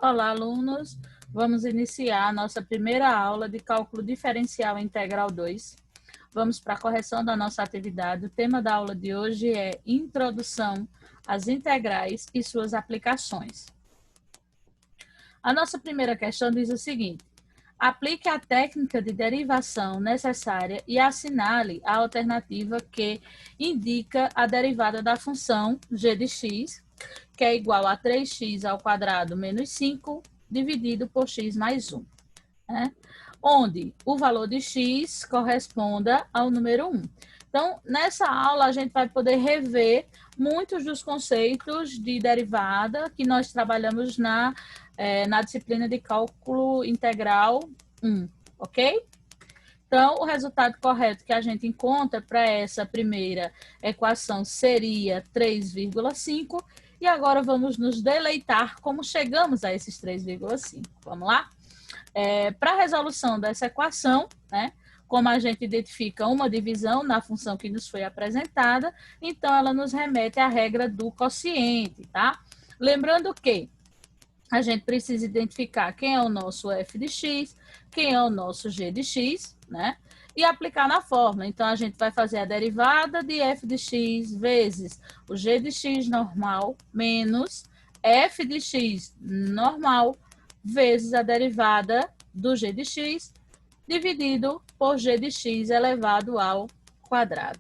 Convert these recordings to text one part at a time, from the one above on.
Olá, alunos! Vamos iniciar a nossa primeira aula de Cálculo Diferencial Integral 2. Vamos para a correção da nossa atividade. O tema da aula de hoje é Introdução às Integrais e suas aplicações. A nossa primeira questão diz o seguinte: aplique a técnica de derivação necessária e assinale a alternativa que indica a derivada da função g de x, que é igual a 3x ao quadrado menos 5, dividido por x mais 1. Né? Onde o valor de x corresponda ao número 1. Então, nessa aula, a gente vai poder rever muitos dos conceitos de derivada que nós trabalhamos na disciplina de cálculo integral 1, ok? Então, o resultado correto que a gente encontra para essa primeira equação seria 3,5. E agora vamos nos deleitar como chegamos a esses 3,5. Vamos lá? Para a resolução dessa equação, né, como a gente identifica uma divisão na função que nos foi apresentada, então ela nos remete à regra do quociente, tá? Lembrando que a gente precisa identificar quem é o nosso f de x, quem é o nosso g de x, né? E aplicar na fórmula. Então, a gente vai fazer a derivada de f de x vezes o g de x normal menos f de x normal vezes a derivada do g de x dividido por g de x elevado ao quadrado.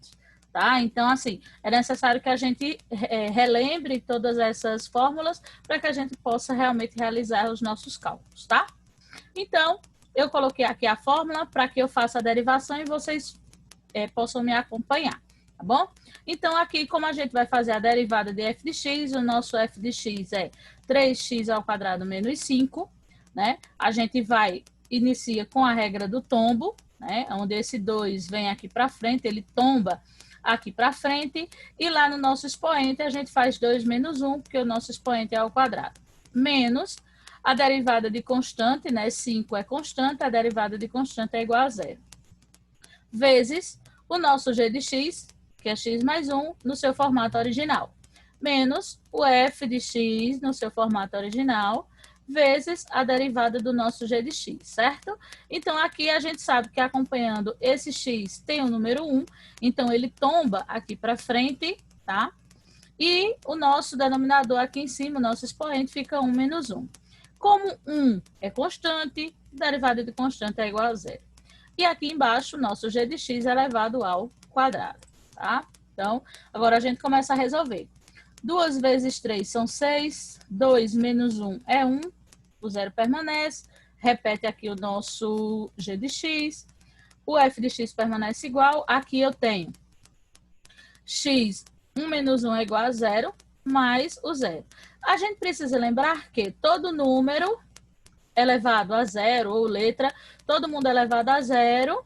Tá? Então, assim, é necessário que a gente relembre todas essas fórmulas para que a gente possa realmente realizar os nossos cálculos, tá? Então, eu coloquei aqui a fórmula para que eu faça a derivação e vocês possam me acompanhar, tá bom? Então, aqui, como a gente vai fazer a derivada de f de x, o nosso f de x é 3x ao quadrado menos 5, né? A gente inicia com a regra do tombo, né? Onde esse 2 vem aqui para frente, ele tomba aqui para frente, e lá no nosso expoente a gente faz 2 menos 1, porque o nosso expoente é ao quadrado, menos a derivada de constante, né? 5 é constante, a derivada de constante é igual a 0. Vezes o nosso g de x, que é x mais 1, no seu formato original. Menos o f de x no seu formato original, vezes a derivada do nosso g de x, certo? Então, aqui a gente sabe que acompanhando esse x tem o número 1, então ele tomba aqui para frente, tá? E o nosso denominador aqui em cima, o nosso expoente, fica 1 menos 1. Como 1 é constante, derivada de constante é igual a 0. E aqui embaixo, o nosso g de x elevado ao quadrado, tá? Então, agora a gente começa a resolver. 2 vezes 3 são 6, 2 menos 1 é 1, o 0 permanece, repete aqui o nosso g de x, o f de x permanece igual, aqui eu tenho x, 1 menos 1 é igual a 0, mais o 0. A gente precisa lembrar que todo número elevado a 0, ou letra, todo mundo elevado a 0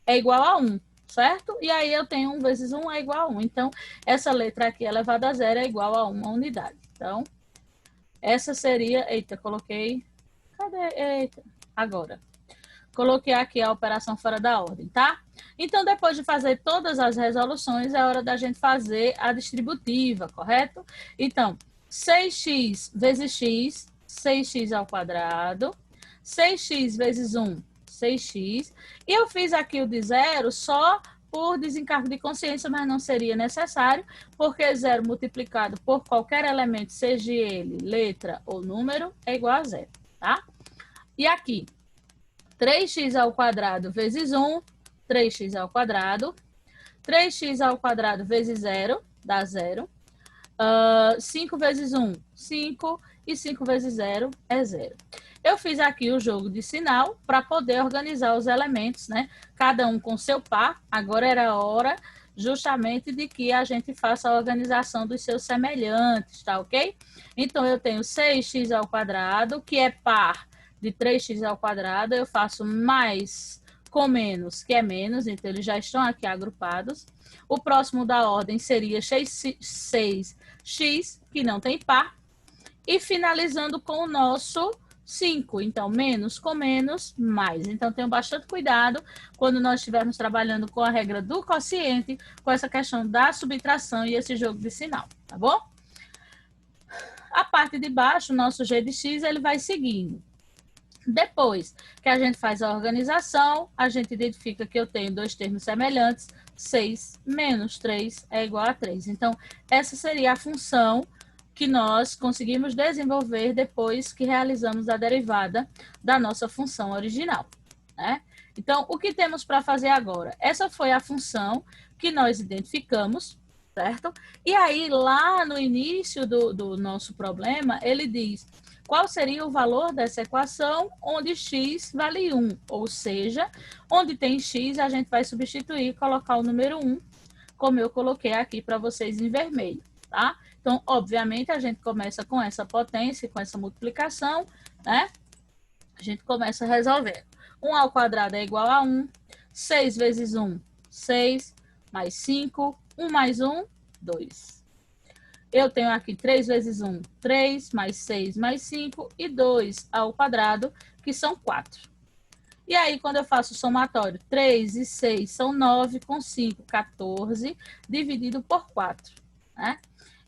é igual a 1. Certo? E aí eu tenho 1 vezes 1 é igual a 1. Então, essa letra aqui elevada a 0 é igual a 1 unidade. Então, essa seria... Eita, coloquei... Cadê? Eita, agora. Coloquei aqui a operação fora da ordem, tá? Então, depois de fazer todas as resoluções, é hora da gente fazer a distributiva, correto? Então, 6x vezes x, 6x ao quadrado. 6x vezes 1, 6x. E eu fiz aqui o de 0 só por desencargo de consciência, mas não seria necessário, porque 0 multiplicado por qualquer elemento, seja ele letra ou número, é igual a 0, tá? E aqui, 3x ao quadrado vezes 1, 3x ao quadrado. 3x ao quadrado vezes 0, dá 0. 5 vezes 1, 5. E 5 vezes 0 é 0. Eu fiz aqui o jogo de sinal para poder organizar os elementos, né? Cada um com seu par. Agora era a hora justamente de que a gente faça a organização dos seus semelhantes, tá ok? Então, eu tenho 6x ao quadrado, que é par de 3x ao quadrado. Eu faço mais com menos, que é menos, então eles já estão aqui agrupados. O próximo da ordem seria 6x, que não tem par. E finalizando com o nosso 5. Então, menos com menos, mais. Então, tenham bastante cuidado quando nós estivermos trabalhando com a regra do quociente, com essa questão da subtração e esse jogo de sinal, tá bom? A parte parte de baixo, o nosso g de x, ele vai seguindo. Depois que a gente faz a organização, a gente identifica que eu tenho dois termos semelhantes, 6 menos 3 é igual a 3. Então, essa seria a função que nós conseguimos desenvolver depois que realizamos a derivada da nossa função original, né? Então, o que temos para fazer agora? Essa foi a função que nós identificamos, certo? E aí, lá no início do nosso problema, ele diz qual seria o valor dessa equação onde x vale 1, ou seja, onde tem x, a gente vai substituir e colocar o número 1, como eu coloquei aqui para vocês em vermelho, tá? Então, obviamente, a gente começa com essa potência, com essa multiplicação, né? A gente começa resolvendo. 1 ao quadrado é igual a 1, 6 vezes 1, 6, mais 5, 1 mais 1, 2. Eu tenho aqui 3 vezes 1, 3, mais 6, mais 5 e 2 ao quadrado, que são 4. E aí, quando eu faço o somatório, 3 e 6 são 9, com 5, 14, dividido por 4, né?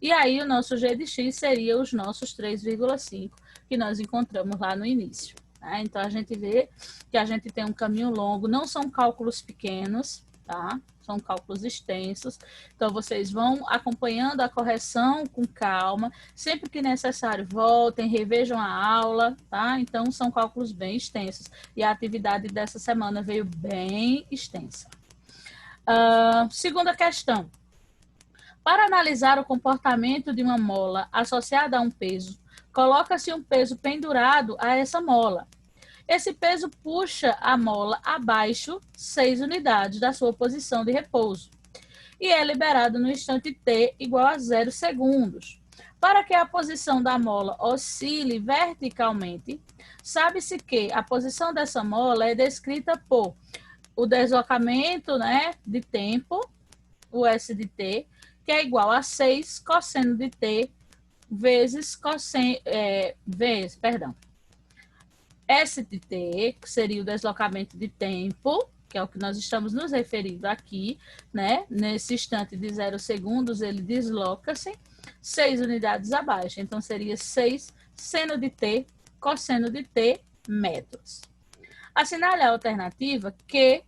E aí, o nosso g de x seria os nossos 3,5 que nós encontramos lá no início, né? Então, a gente vê que a gente tem um caminho longo, não são cálculos pequenos, tá? São cálculos extensos. Então, vocês vão acompanhando a correção com calma. Sempre que necessário, voltem, revejam a aula, tá? Então, são cálculos bem extensos. E a atividade dessa semana veio bem extensa. Segunda questão. Para analisar o comportamento de uma mola associada a um peso, coloca-se um peso pendurado a essa mola. Esse peso puxa a mola abaixo 6 unidades da sua posição de repouso e é liberado no instante t igual a 0 segundos. Para que a posição da mola oscile verticalmente, sabe-se que a posição dessa mola é descrita por o deslocamento, né, de tempo, o S de t, que é igual a 6 cosseno de t vezes S de t, que seria o deslocamento de tempo, que é o que nós estamos nos referindo aqui, né? Nesse instante de 0 segundos, ele desloca-se 6 unidades abaixo. Então, seria 6 seno de t, cosseno de t, metros. Assinale a alternativa que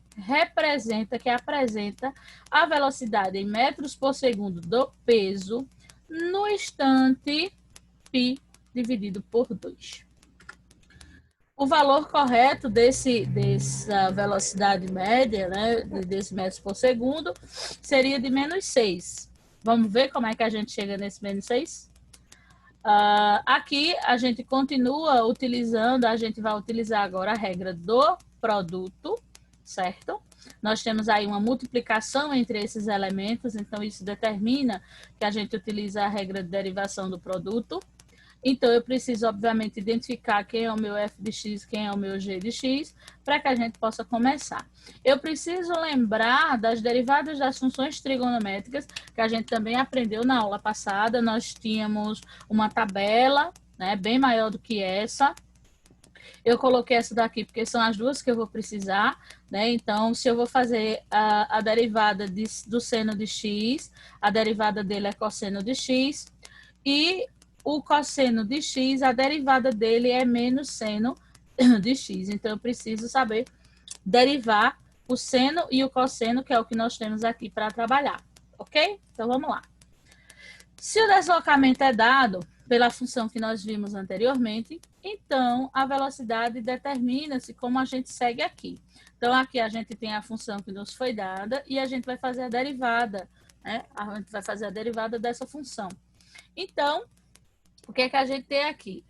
apresenta a velocidade em metros por segundo do peso no instante π dividido por 2. O valor correto dessa velocidade média, né, desse metros por segundo, seria de menos 6. Vamos ver como é que a gente chega nesse menos 6? Aqui a gente continua utilizando, a gente vai utilizar agora a regra do produto, certo? Nós temos aí uma multiplicação entre esses elementos, então isso determina que a gente utiliza a regra de derivação do produto. Então, eu preciso, obviamente, identificar quem é o meu f de x, quem é o meu g de x, para que a gente possa começar. Eu preciso lembrar das derivadas das funções trigonométricas, que a gente também aprendeu na aula passada. Nós tínhamos uma tabela, né, bem maior do que essa. Eu coloquei essa daqui porque são as duas que eu vou precisar, né? Então, se eu vou fazer a derivada do seno de x, a derivada dele é cosseno de x, e o cosseno de x, a derivada dele é menos seno de x. Então, eu preciso saber derivar o seno e o cosseno, que é o que nós temos aqui para trabalhar, ok? Então, vamos lá. Se o deslocamento é dado pela função que nós vimos anteriormente, então, a velocidade determina-se como a gente segue aqui. Então, aqui a gente tem a função que nos foi dada e a gente vai fazer a derivada, né? A gente vai fazer a derivada dessa função. Então, o que é que a gente tem aqui?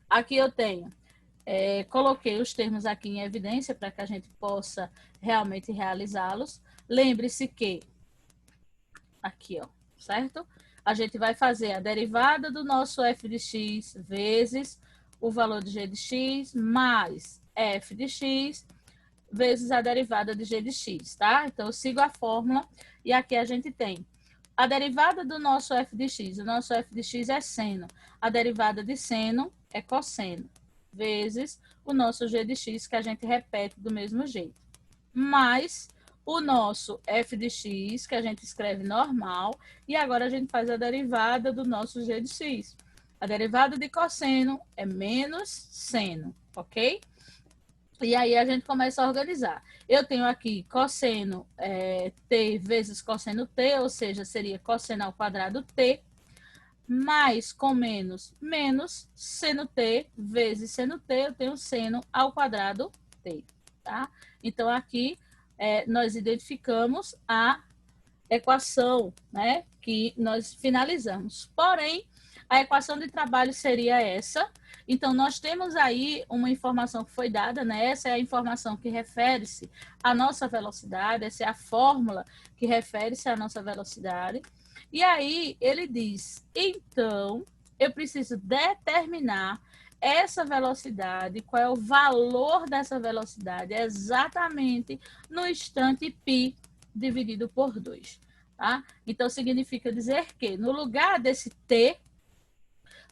Aqui eu tenho, coloquei os termos aqui em evidência para que a gente possa realmente realizá-los. Lembre-se que, aqui, ó, certo? A gente vai fazer a derivada do nosso f de x vezes o valor de g de x mais f de x vezes a derivada de g de x, tá? Então, eu sigo a fórmula e aqui a gente tem a derivada do nosso f de x, o nosso f de x é seno. A derivada de seno é cosseno, vezes o nosso g de x, que a gente repete do mesmo jeito. Mais o nosso f de x, que a gente escreve normal, e agora a gente faz a derivada do nosso g de x. A derivada de cosseno é menos seno, ok? E aí a gente começa a organizar. Eu tenho aqui cosseno t vezes cosseno t, ou seja, seria cosseno ao quadrado t, mais com menos, menos seno t vezes seno t, eu tenho seno ao quadrado t, tá? Então, aqui nós identificamos a equação, né, que nós finalizamos. Porém, a equação de trabalho seria essa. Então, nós temos aí uma informação que foi dada, né? Essa é a informação que refere-se à nossa velocidade, essa é a fórmula que refere-se à nossa velocidade. E aí, ele diz, então, eu preciso determinar essa velocidade, qual é o valor dessa velocidade, exatamente no instante π dividido por 2. Tá? Então, significa dizer que no lugar desse t,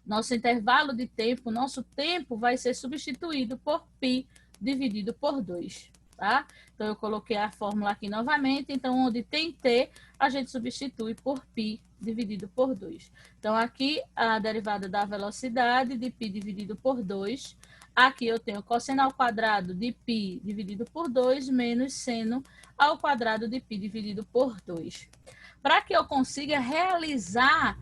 nosso intervalo de tempo, nosso tempo vai ser substituído por π dividido por 2. Tá? Então, eu coloquei a fórmula aqui novamente. Então, onde tem t, a gente substitui por π dividido por 2. Então, aqui a derivada da velocidade de π dividido por 2. Aqui eu tenho cosseno ao quadrado de π dividido por 2 menos seno ao quadrado de π dividido por 2. Para que eu consiga realizar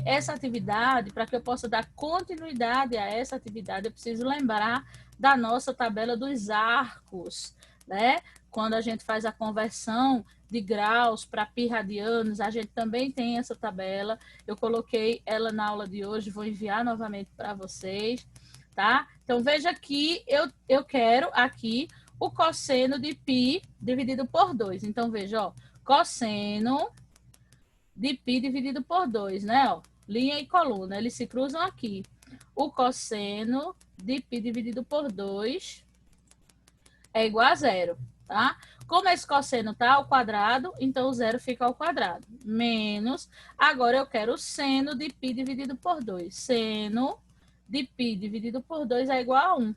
essa atividade, para que eu possa dar continuidade a essa atividade, eu preciso lembrar da nossa tabela dos arcos, né? Quando a gente faz a conversão de graus para π radianos, a gente também tem essa tabela. Eu coloquei ela na aula de hoje, vou enviar novamente para vocês, tá? Então, veja que eu quero aqui o cosseno de π dividido por 2. Então, veja, ó, cosseno de π dividido por 2, né? Ó, linha e coluna, eles se cruzam aqui. O cosseno de π dividido por 2 é igual a zero, tá? Como esse cosseno está ao quadrado, então o zero fica ao quadrado. Menos, agora eu quero o seno de π dividido por 2. Seno de π dividido por 2 é igual a 1.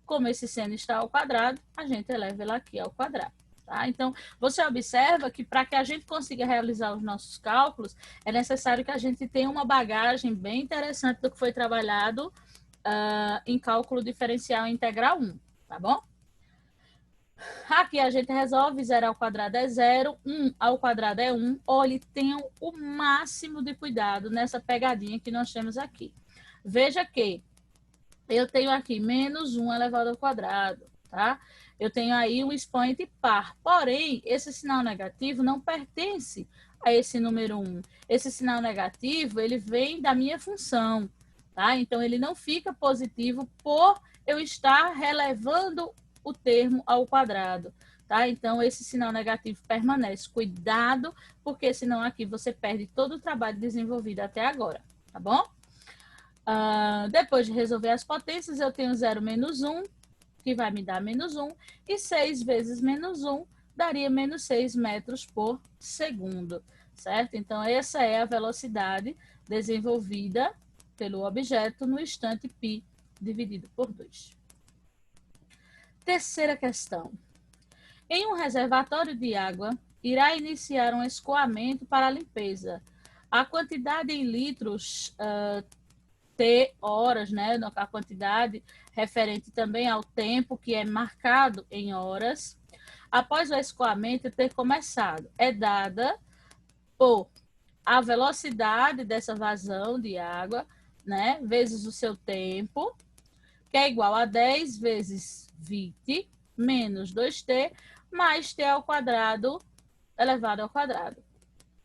Como esse seno está ao quadrado, a gente eleva ele aqui ao quadrado. Tá? Então, você observa que para que a gente consiga realizar os nossos cálculos, é necessário que a gente tenha uma bagagem bem interessante do que foi trabalhado em cálculo diferencial integral 1, tá bom? Aqui a gente resolve, 0 ao quadrado é 0, 1 ao quadrado é 1. Olhe, tenham o máximo de cuidado nessa pegadinha que nós temos aqui. Veja que eu tenho aqui menos 1 elevado ao quadrado, tá? Eu tenho aí um expoente par. Porém, esse sinal negativo não pertence a esse número 1. Esse sinal negativo, ele vem da minha função, tá? Então, ele não fica positivo por eu estar relevando o termo ao quadrado, tá? Então, esse sinal negativo permanece. Cuidado, porque senão aqui você perde todo o trabalho desenvolvido até agora, tá bom? Depois de resolver as potências, eu tenho 0 menos 1, que vai me dar menos 1, e 6 vezes menos 1 daria menos 6 metros por segundo, certo? Então, essa é a velocidade desenvolvida pelo objeto no instante π dividido por 2. Terceira questão. Em um reservatório de água, irá iniciar um escoamento para a limpeza. A quantidade em litros T horas, né? A quantidade referente também ao tempo, que é marcado em horas, após o escoamento ter começado, é dada por a velocidade dessa vazão de água, né? Vezes o seu tempo, que é igual a 10 vezes 20 menos 2t mais t ao quadrado elevado ao quadrado,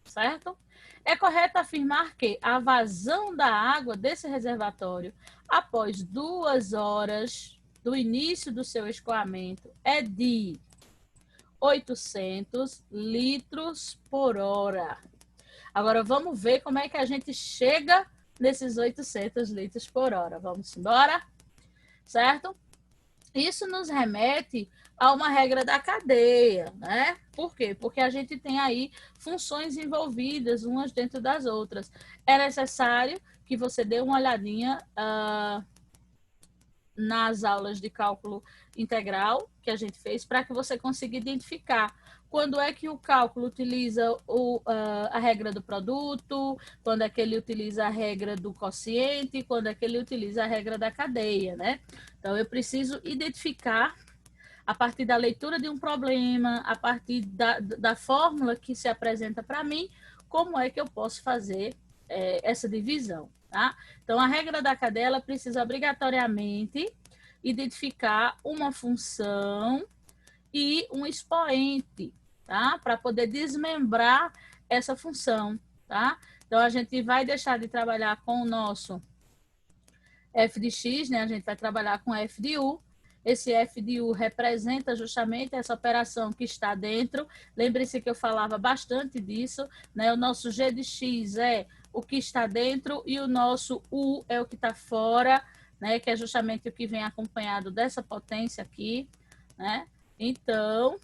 certo? É correto afirmar que a vazão da água desse reservatório após 2 horas do início do seu escoamento é de 800 litros por hora. Agora, vamos ver como é que a gente chega nesses 800 litros por hora. Vamos embora? Certo? Isso nos remete a uma regra da cadeia, né? Por quê? Porque a gente tem aí funções envolvidas umas dentro das outras. É necessário que você dê uma olhadinha nas aulas de cálculo integral que a gente fez para que você consiga identificar quando é que o cálculo utiliza a regra do produto, quando é que ele utiliza a regra do quociente, quando é que ele utiliza a regra da cadeia, né? Então, eu preciso identificar, a partir da leitura de um problema, a partir da fórmula que se apresenta para mim, como é que eu posso fazer essa divisão, tá? Então, a regra da cadeia, ela precisa obrigatoriamente identificar uma função e um expoente, tá? Para poder desmembrar essa função, tá? Então, a gente vai deixar de trabalhar com o nosso f de x, né? A gente vai trabalhar com f de u. Esse f de u representa justamente essa operação que está dentro. Lembre-se que eu falava bastante disso, né? O nosso g de x é o que está dentro e o nosso u é o que está fora, né? Que é justamente o que vem acompanhado dessa potência aqui, né? Então,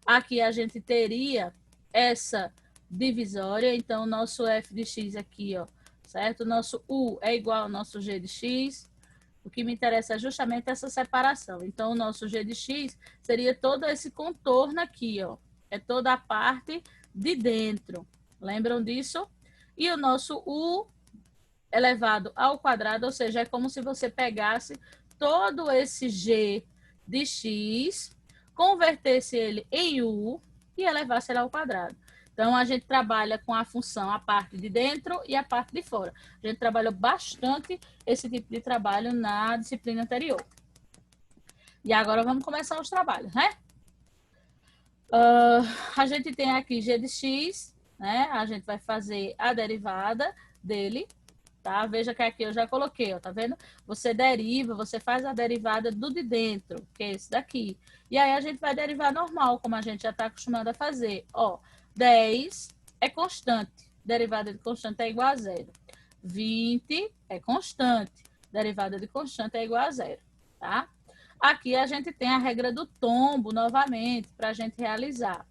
aqui a gente teria essa divisória. Então, o nosso f de x aqui, ó, certo? O nosso u é igual ao nosso g de x. O que me interessa é justamente essa separação. Então, o nosso g de x seria todo esse contorno aqui, ó. É toda a parte de dentro. Lembram disso? E o nosso u elevado ao quadrado, ou seja, é como se você pegasse todo esse g de x, convertesse ele em u e elevasse ele ao quadrado. Então, a gente trabalha com a função, a parte de dentro e a parte de fora. A gente trabalhou bastante esse tipo de trabalho na disciplina anterior. E agora vamos começar os trabalhos, né? A gente tem aqui g de x, né? A gente vai fazer a derivada dele, tá? Veja que aqui eu já coloquei, ó, tá vendo? Você deriva, você faz a derivada do de dentro, que é esse daqui. E aí a gente vai derivar normal, como a gente já está acostumado a fazer. Ó, 10 é constante, derivada de constante é igual a zero. 20 é constante, derivada de constante é igual a zero, tá? Aqui a gente tem a regra do tombo, novamente, para a gente realizar,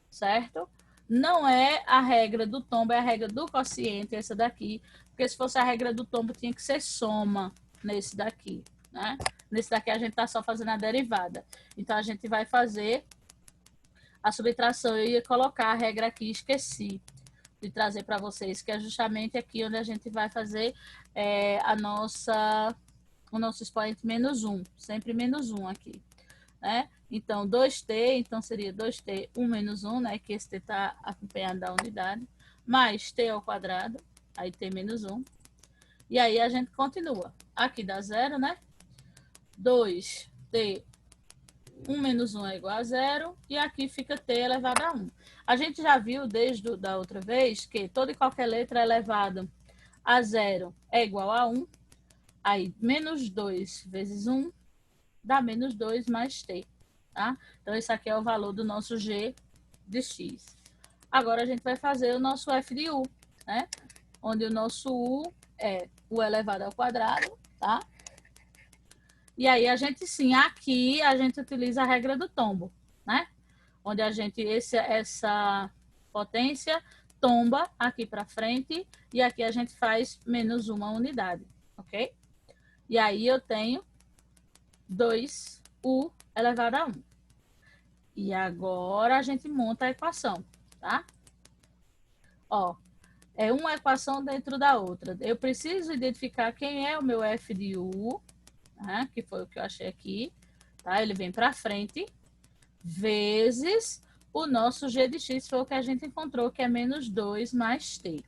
certo? Não é a regra do tombo, é a regra do quociente, essa daqui. Porque se fosse a regra do tombo, tinha que ser soma nesse daqui, né? Nesse daqui a gente está só fazendo a derivada. Então, a gente vai fazer a subtração. Eu ia colocar a regra aqui, esqueci de trazer para vocês, que é justamente aqui onde a gente vai fazer o nosso expoente menos 1. Sempre menos 1 aqui, né? Então, 2t, então seria 2t, 1 menos 1, né? Que esse t está acompanhado da unidade, mais t ao quadrado, aí t menos 1. E aí a gente continua. Aqui dá 0, né? 2t, 1 menos 1 é igual a 0, e aqui fica t elevado a 1. A gente já viu desde da outra vez que toda e qualquer letra elevada a 0 é igual a 1. Aí, menos 2 vezes 1 dá menos 2 mais t, tá? Então, esse aqui é o valor do nosso g de x. Agora, a gente vai fazer o nosso f de u, né? Onde o nosso u é u elevado ao quadrado, tá? E aí, a gente, sim, aqui a gente utiliza a regra do tombo, né? Onde a gente, essa potência tomba aqui para frente e aqui a gente faz menos uma unidade, ok? E aí, eu tenho 2u elevado a 1. E agora a gente monta a equação, tá? Ó, é uma equação dentro da outra. Eu preciso identificar quem é o meu f de u, né? Que foi o que eu achei aqui, tá? Ele vem para frente, vezes o nosso g de x, foi o que a gente encontrou, que é menos 2 mais t.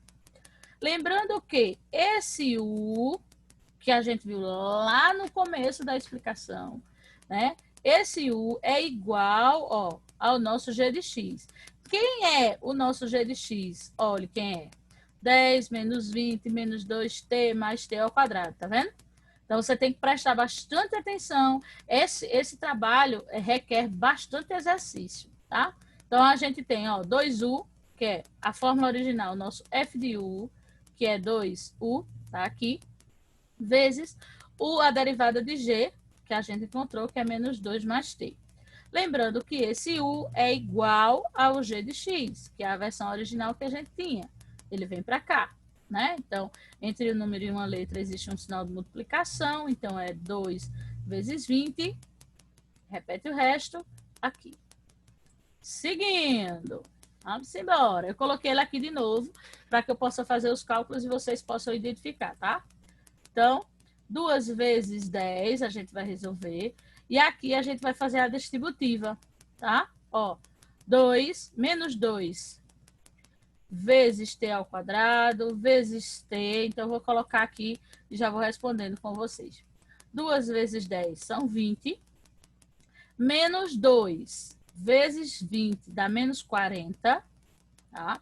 Lembrando que esse u, que a gente viu lá no começo da explicação, né? Esse u é igual, ó, ao nosso g de x. Quem é o nosso g de x? Olha quem é. 10 menos 20 menos 2t mais t ao quadrado, tá vendo? Então, você tem que prestar bastante atenção. Esse trabalho requer bastante exercício, tá? Então, a gente tem, ó, 2u, que é a fórmula original, nosso f de u, que é 2u, tá aqui, vezes a derivada de g, que a gente encontrou, que é menos 2 mais t. Lembrando que esse u é igual ao g de x, que é a versão original que a gente tinha. Ele vem para cá, né? Então, entre o número e uma letra existe um sinal de multiplicação, então é 2 vezes 20, repete o resto aqui. Seguindo. Vamos embora. Eu coloquei ele aqui de novo para que eu possa fazer os cálculos e vocês possam identificar, tá? Então, 2 vezes 10 a gente vai resolver. E aqui a gente vai fazer a distributiva, tá? Ó, 2 menos 2 vezes t ao quadrado, vezes t. Então, eu vou colocar aqui e já vou respondendo com vocês. 2 vezes 10 são 20. Menos 2 vezes 20 dá menos 40. Tá?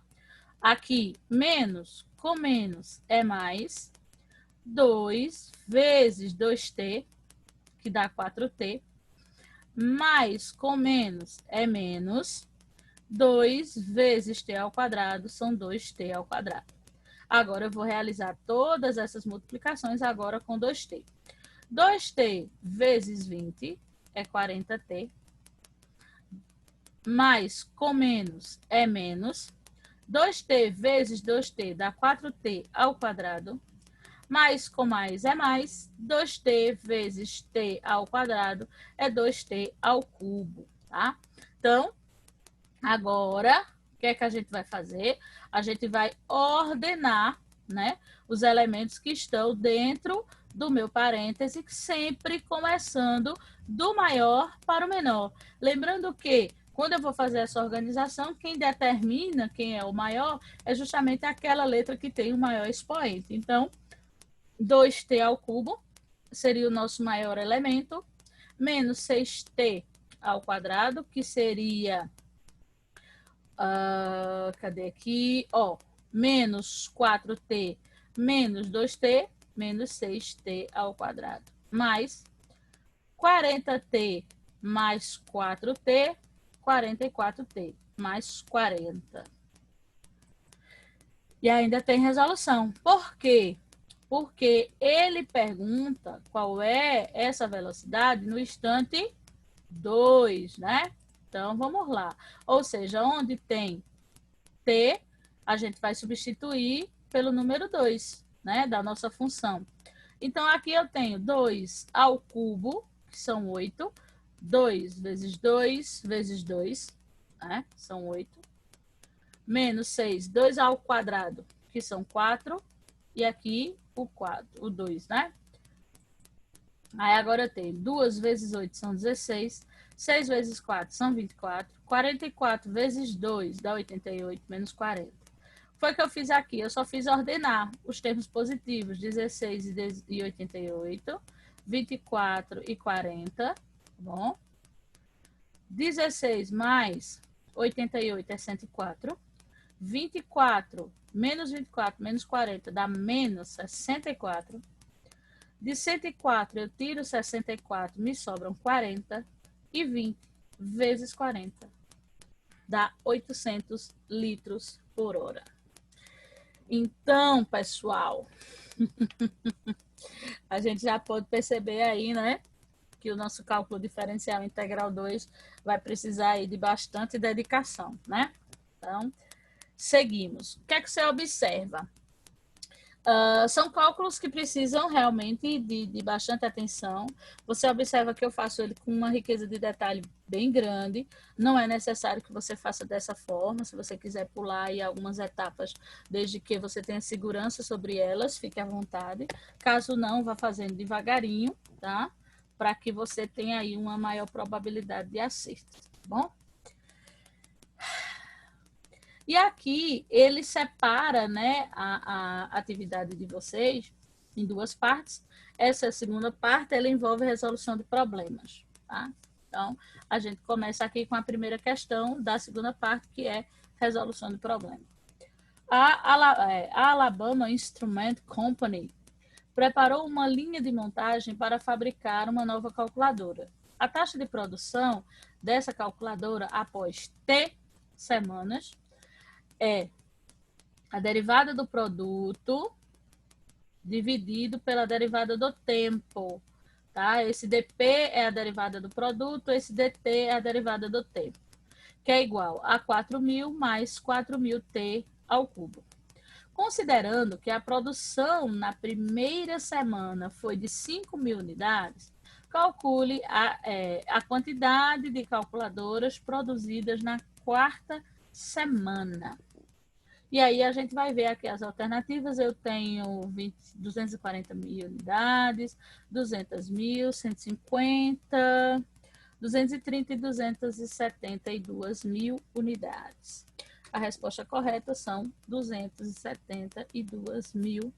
Aqui, menos com menos é mais. 2 vezes 2t, que dá 4t. Mais com menos é menos. 2 vezes t ao quadrado são 2t ao quadrado. Agora, eu vou realizar todas essas multiplicações agora com 2t. 2t vezes 20 é 40t. Mais com menos é menos. 2t vezes 2t dá 4t ao quadrado. Mais com mais é mais. 2t vezes t ao quadrado é 2t ao cubo, tá? Então, agora, o que é que a gente vai fazer? A gente vai ordenar, né, os elementos que estão dentro do meu parêntese, sempre começando do maior para o menor. Lembrando que, quando eu vou fazer essa organização, quem determina quem é o maior é justamente aquela letra que tem o maior expoente. Então, 2t ao cubo seria o nosso maior elemento, menos 6t ao quadrado, que seria, cadê aqui? Ó, menos 4t menos 2t, menos 6t ao quadrado, mais 40t mais 4t, 44t, mais 40. E ainda tem resolução. Por quê? Porque ele pergunta qual é essa velocidade no instante 2, né? Então, vamos lá. Ou seja, onde tem t, a gente vai substituir pelo número 2, né? Da nossa função. Então, aqui eu tenho 2 ao cubo, que são 8. 2 vezes 2 vezes 2, né? São 8. Menos 6, 2 ao quadrado, que são 4. E aqui o 4, o 2, né? Aí agora eu tenho 2 vezes 8 são 16. 6 vezes 4 são 24. 44 vezes 2 dá 88, menos 40. Foi o que eu fiz aqui. Eu só fiz ordenar os termos positivos, 16 e 88, 24 e 40, tá bom? 16 mais 88 é 104. 24 menos 24 menos 40 dá menos 64. De 104 eu tiro 64, me sobram 40. E 20 vezes 40 dá 800 litros por hora. Então, pessoal, a gente já pode perceber aí, né, que o nosso cálculo diferencial integral 2 vai precisar aí de bastante dedicação, né? Então, seguimos. O que é que você observa? São cálculos que precisam realmente de bastante atenção. Você observa que eu faço ele com uma riqueza de detalhe bem grande. Não é necessário que você faça dessa forma. Se você quiser pular aí algumas etapas, desde que você tenha segurança sobre elas, fique à vontade. Caso não, vá fazendo devagarinho, tá? Para que você tenha aí uma maior probabilidade de acerto, tá bom? E aqui ele separa, né, a atividade de vocês em duas partes. Essa segunda parte, ela envolve resolução de problemas, tá? Então, a gente começa aqui com a primeira questão da segunda parte, que é resolução de problemas. A Alabama Instrument Company preparou uma linha de montagem para fabricar uma nova calculadora. A taxa de produção dessa calculadora após T semanas é a derivada do produto dividido pela derivada do tempo, tá? Esse dp é a derivada do produto, esse dt é a derivada do tempo, que é igual a 4.000 mais 4.000t ao cubo. Considerando que a produção na primeira semana foi de 5.000 unidades, calcule a quantidade de calculadoras produzidas na quarta semana. E aí a gente vai ver aqui as alternativas. Eu tenho 240 mil unidades, 200 mil, 150, 230 e 272 mil unidades. A resposta correta são 272 mil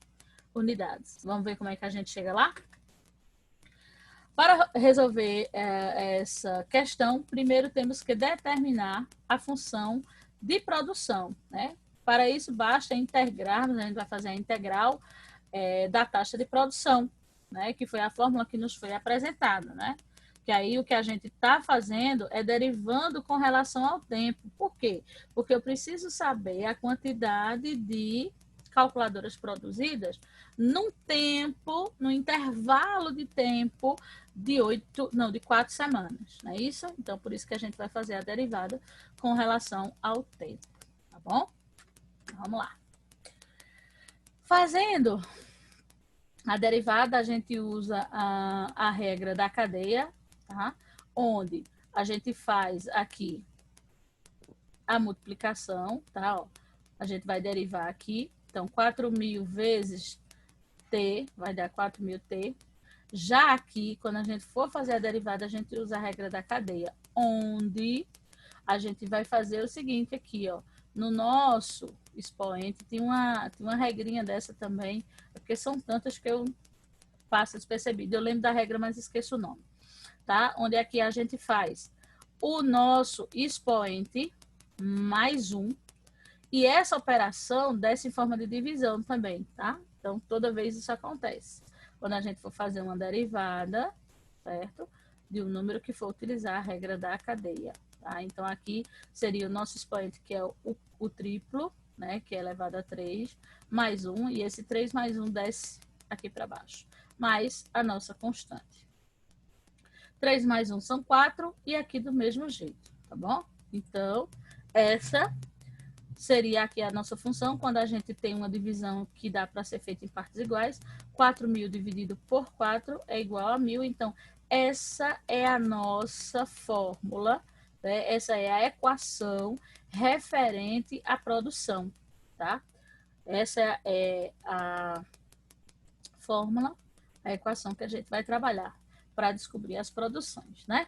unidades. Vamos ver como é que a gente chega lá? Para resolver essa questão, primeiro temos que determinar a função de produção, né? Para isso, basta integrarmos, a gente vai fazer a integral da taxa de produção, né? Que foi a fórmula que nos foi apresentada, né? Que aí o que a gente está fazendo é derivando com relação ao tempo. Por quê? Porque eu preciso saber a quantidade de calculadoras produzidas num tempo, no intervalo de tempo de 4 semanas, não é isso? Então, por isso que a gente vai fazer a derivada com relação ao tempo, tá bom? Vamos lá. Fazendo a derivada, a gente usa a regra da cadeia, tá? Onde a gente faz aqui a multiplicação, tá? Ó, a gente vai derivar aqui. Então, 4.000 vezes T vai dar 4.000T. Já aqui, quando a gente for fazer a derivada, a gente usa a regra da cadeia, onde a gente vai fazer o seguinte aqui, ó. No nosso expoente, tem uma regrinha dessa também, porque são tantas que eu passo despercebido. Eu lembro da regra, mas esqueço o nome, tá? Onde aqui a gente faz o nosso expoente mais 1, e essa operação desce em forma de divisão também, tá? Então, toda vez isso acontece. Quando a gente for fazer uma derivada, certo? De um número que for utilizar a regra da cadeia, tá? Então, aqui seria o nosso expoente, que é o triplo, né? Que é elevado a 3, mais 1, e esse 3 mais 1 desce aqui para baixo, mais a nossa constante. 3 mais 1 são 4, e aqui do mesmo jeito, tá bom? Então, essa seria aqui a nossa função, quando a gente tem uma divisão que dá para ser feita em partes iguais. 4.000 dividido por 4 é igual a 1.000. Então, essa é a nossa fórmula, né? Essa é a equação referente à produção, tá? Essa é a fórmula, a equação que a gente vai trabalhar para descobrir as produções, né?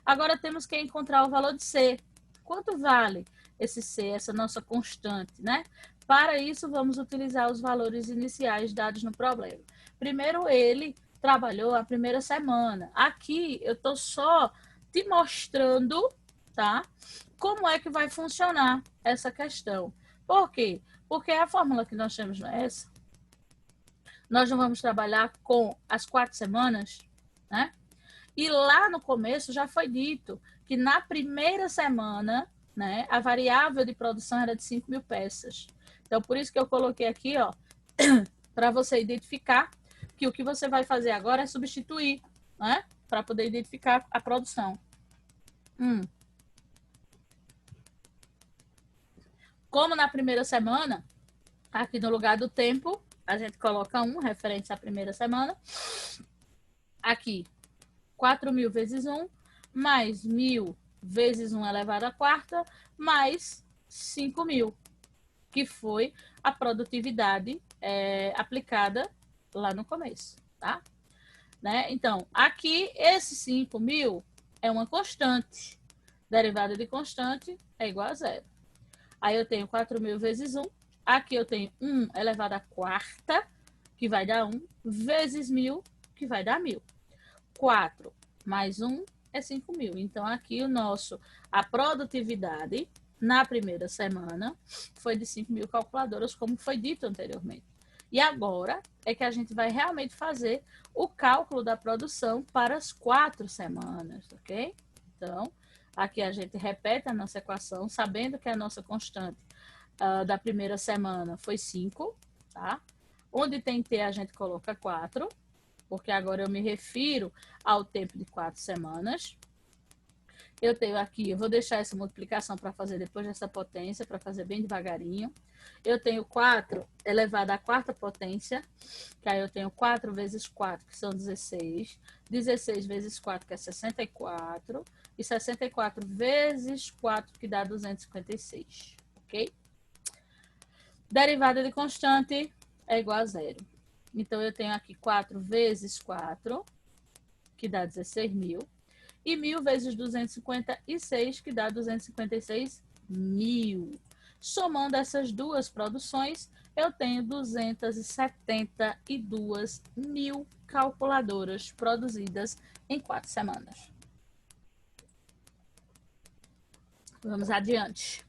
Agora temos que encontrar o valor de C. Quanto vale esse C, essa nossa constante, né? Para isso, vamos utilizar os valores iniciais dados no problema. Primeiro, ele trabalhou a primeira semana. Aqui, eu estou só te mostrando, tá? Como é que vai funcionar essa questão. Por quê? Porque a fórmula que nós temos não é essa. Nós não vamos trabalhar com as 4 semanas, né? E lá no começo já foi dito que na primeira semana, né, a variável de produção era de 5.000 peças. Então, por isso que eu coloquei aqui, ó, para você identificar que o que você vai fazer agora é substituir, né, para poder identificar a produção. Como na primeira semana, aqui no lugar do tempo, a gente coloca 1, referente à primeira semana. Aqui, 4.000 vezes 1, mais 1.000 vezes 1 elevado à quarta, mais 5.000, que foi a produtividade aplicada lá no começo, tá? Né? Então, aqui, esse 5.000 é uma constante. Derivada de constante é igual a 0. Aí eu tenho 4.000 vezes 1. Aqui eu tenho 1 elevado à quarta, que vai dar 1, vezes 1.000, que vai dar 1.000. 4 mais 1 é 5.000. Então, aqui a produtividade na primeira semana foi de 5.000 calculadoras, como foi dito anteriormente. E agora é que a gente vai realmente fazer o cálculo da produção para as 4 semanas, ok? Então, aqui a gente repete a nossa equação, sabendo que a nossa constante da primeira semana foi 5, tá? Onde tem T, a gente coloca 4, porque agora eu me refiro ao tempo de 4 semanas. Eu tenho aqui, eu vou deixar essa multiplicação para fazer depois dessa potência, para fazer bem devagarinho. Eu tenho 4 elevado à quarta potência, que aí eu tenho 4 vezes 4, que são 16. 16 vezes 4, que é 64. E 64 vezes 4, que dá 256, ok? Derivada de constante é igual a zero. Então, eu tenho aqui 4 vezes 4, que dá 16.000. E 1.000 vezes 256, que dá 256.000. Somando essas duas produções, eu tenho 272.000 calculadoras produzidas em 4 semanas. Vamos adiante.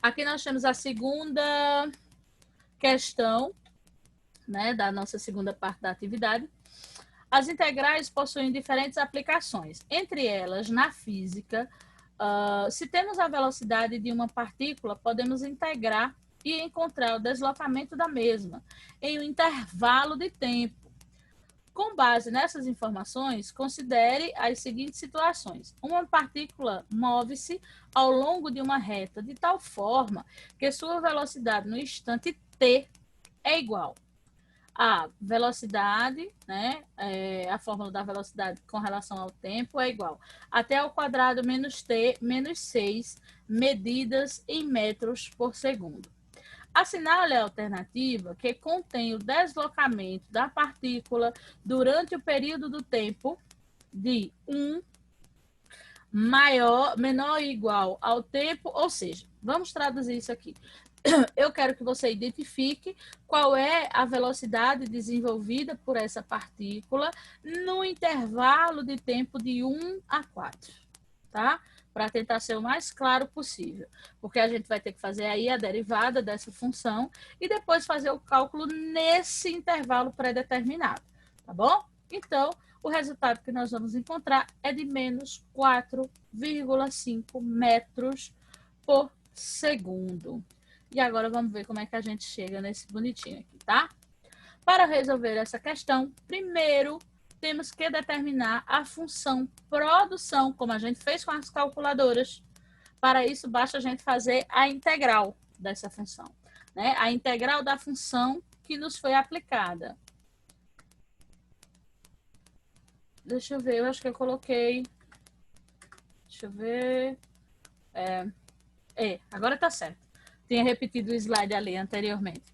Aqui nós temos a segunda questão, né, da nossa segunda parte da atividade. As integrais possuem diferentes aplicações. Entre elas, na física, se temos a velocidade de uma partícula, podemos integrar e encontrar o deslocamento da mesma em um intervalo de tempo. Com base nessas informações, considere as seguintes situações. Uma partícula move-se ao longo de uma reta de tal forma que sua velocidade no instante t é igual a velocidade, né? A fórmula da velocidade com relação ao tempo é igual a t ao quadrado menos t menos 6 medidas em metros por segundo. Assinale a alternativa que contém o deslocamento da partícula durante o período do tempo de 1 menor ou igual ao tempo, ou seja, vamos traduzir isso aqui. Eu quero que você identifique qual é a velocidade desenvolvida por essa partícula no intervalo de tempo de 1 a 4, tá? Para tentar ser o mais claro possível, porque a gente vai ter que fazer aí a derivada dessa função e depois fazer o cálculo nesse intervalo pré-determinado, tá bom? Então, o resultado que nós vamos encontrar é de menos 4,5 metros por segundo. E agora vamos ver como é que a gente chega nesse bonitinho aqui, tá? Para resolver essa questão, primeiro temos que determinar a função produção, como a gente fez com as calculadoras. Para isso, basta a gente fazer a integral dessa função, né? A integral da função que nos foi aplicada. Deixa eu ver, eu acho que eu coloquei... Deixa eu ver... agora tá certo. Tinha repetido o slide ali anteriormente.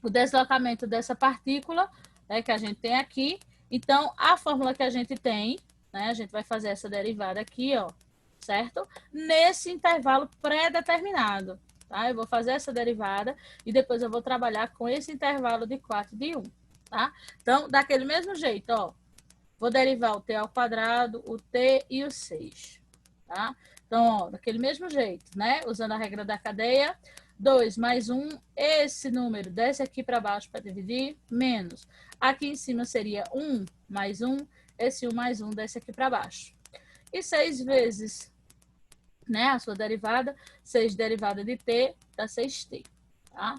O deslocamento dessa partícula, né, que a gente tem aqui. Então, a fórmula que a gente tem, né, a gente vai fazer essa derivada aqui, ó, certo? Nesse intervalo pré-determinado, tá? Eu vou fazer essa derivada e depois eu vou trabalhar com esse intervalo de 4 de 1, tá? Então, daquele mesmo jeito, ó, vou derivar o t ao quadrado, o t e o 6, tá? Então, ó, daquele mesmo jeito, né? Usando a regra da cadeia, 2 mais 1, esse número desce aqui para baixo para dividir, menos. Aqui em cima seria 1 mais 1, esse 1 mais 1 desce aqui para baixo. E 6 vezes, né, a sua derivada, 6 derivada de t dá 6t, tá?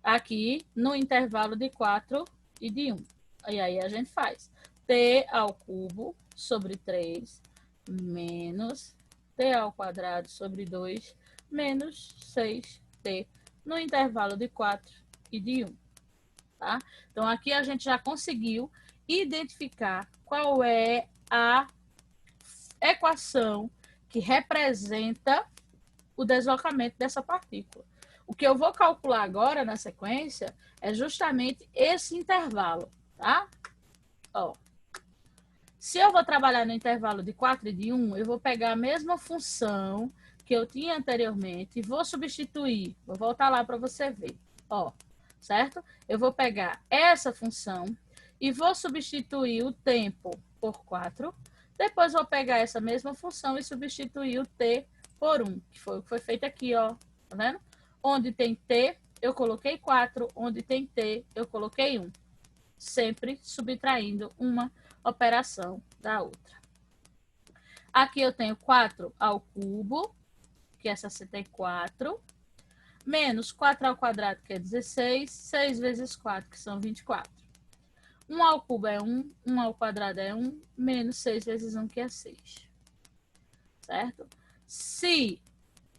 Aqui no intervalo de 4 e de 1. E aí a gente faz t ao cubo sobre 3 menos t ao quadrado sobre 2 menos 6t no intervalo de 4 e de 1. Tá? Então, aqui a gente já conseguiu identificar qual é a equação que representa o deslocamento dessa partícula. O que eu vou calcular agora na sequência é justamente esse intervalo, tá? Ó. Se eu vou trabalhar no intervalo de 4 e de 1, eu vou pegar a mesma função que eu tinha anteriormente e vou substituir. Vou voltar lá para você ver. Ó, certo? Eu vou pegar essa função e vou substituir o tempo por 4. Depois vou pegar essa mesma função e substituir o t por 1, que foi o que foi feito aqui, ó. Tá vendo? Onde tem t, eu coloquei 4. Onde tem t, eu coloquei 1. Sempre subtraindo uma operação da outra. Aqui eu tenho 4 ao cubo, que é 64, menos 4 ao quadrado, que é 16, 6 vezes 4, que são 24. 1 ao cubo é 1, 1 ao quadrado é 1, menos 6 vezes 1, que é 6. Certo? Se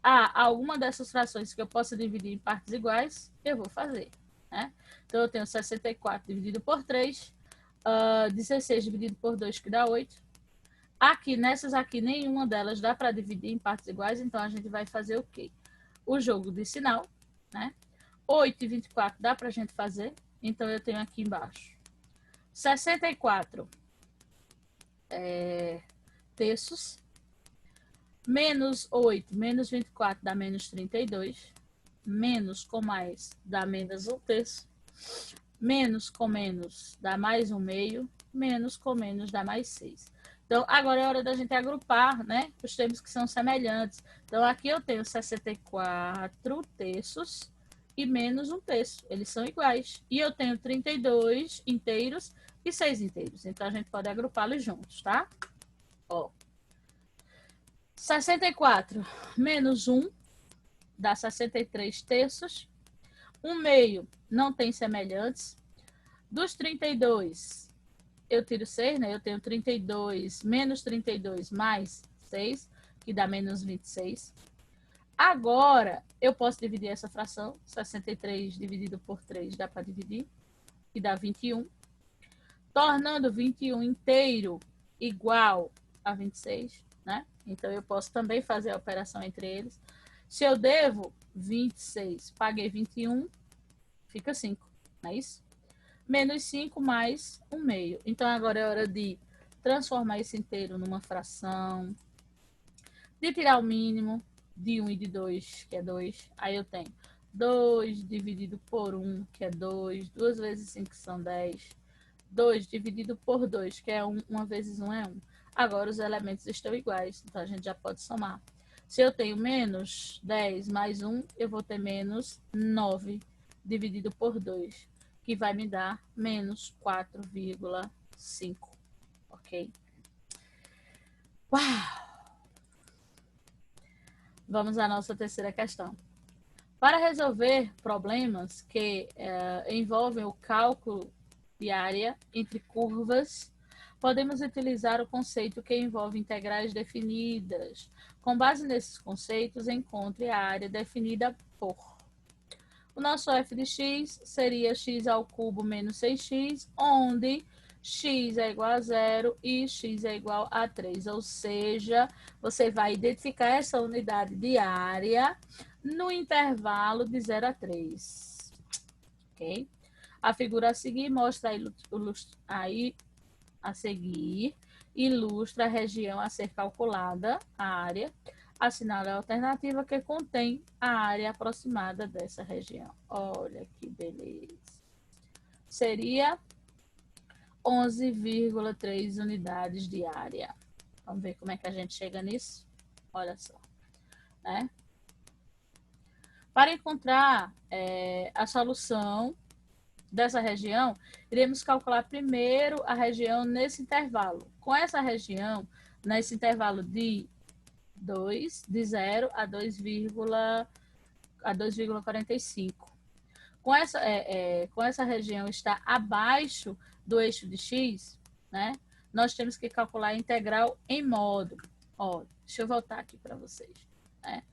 há alguma dessas frações que eu possa dividir em partes iguais, eu vou fazer. Né? Então, eu tenho 64 dividido por 3, 16 dividido por 2, que dá 8. Aqui, nessas aqui, nenhuma delas dá para dividir em partes iguais, então a gente vai fazer o quê? O jogo de sinal, né? 8 e 24 dá para a gente fazer, então eu tenho aqui embaixo 64 terços, menos 8, menos 24 dá menos 32, menos com mais dá menos 1 terço, menos com menos dá mais 1 meio, menos com menos dá mais 6. Então, agora é hora da gente agrupar, né, os termos que são semelhantes. Então, aqui eu tenho 64 terços e menos 1 terço. Eles são iguais. E eu tenho 32 inteiros e 6 inteiros. Então, a gente pode agrupá-los juntos, tá? Ó. 64 menos 1 dá 63 terços. 1 meio não tem semelhantes. Dos 32, eu tiro 6, né? Eu tenho 32 menos 32 mais 6, que dá menos 26. Agora, eu posso dividir essa fração. 63 dividido por 3 dá para dividir, que dá 21. Tornando 21 inteiro igual a 26, né? Então, eu posso também fazer a operação entre eles. Se eu devo 26, paguei 21, fica 5, não é isso? Menos 5 mais 1 meio. Então, agora é hora de transformar esse inteiro numa fração, de tirar o mínimo de 1 e de 2, que é 2. Aí eu tenho 2 dividido por 1, que é 2. 2 vezes 5 são 10. 2 dividido por 2, que é 1. 1 vezes 1 é 1. Agora os elementos estão iguais, então a gente já pode somar. Se eu tenho menos 10 mais 1, eu vou ter menos 9 dividido por 2, que vai me dar menos 4,5. Ok? Uau! Vamos à nossa terceira questão. Para resolver problemas que envolvem o cálculo de área entre curvas, podemos utilizar o conceito que envolve integrais definidas. Com base nesses conceitos, encontre a área definida por. O nosso f de x seria x ao cubo menos 6x, onde x é igual a 0 e x é igual a 3. Ou seja, você vai identificar essa unidade de área no intervalo de 0 a 3. Ok? A figura a seguir mostra aí a seguir ilustra a região a ser calculada, a área. Assinale a alternativa que contém a área aproximada dessa região. Olha que beleza. Seria 11,3 unidades de área. Vamos ver como é que a gente chega nisso? Olha só. Né? Para encontrar a solução dessa região, iremos calcular primeiro a região nesse intervalo. Com essa região, nesse intervalo de 0 a 2,45. Com essa região está abaixo do eixo de x, né? Nós temos que calcular a integral em módulo. Ó, deixa eu voltar aqui para vocês. Né?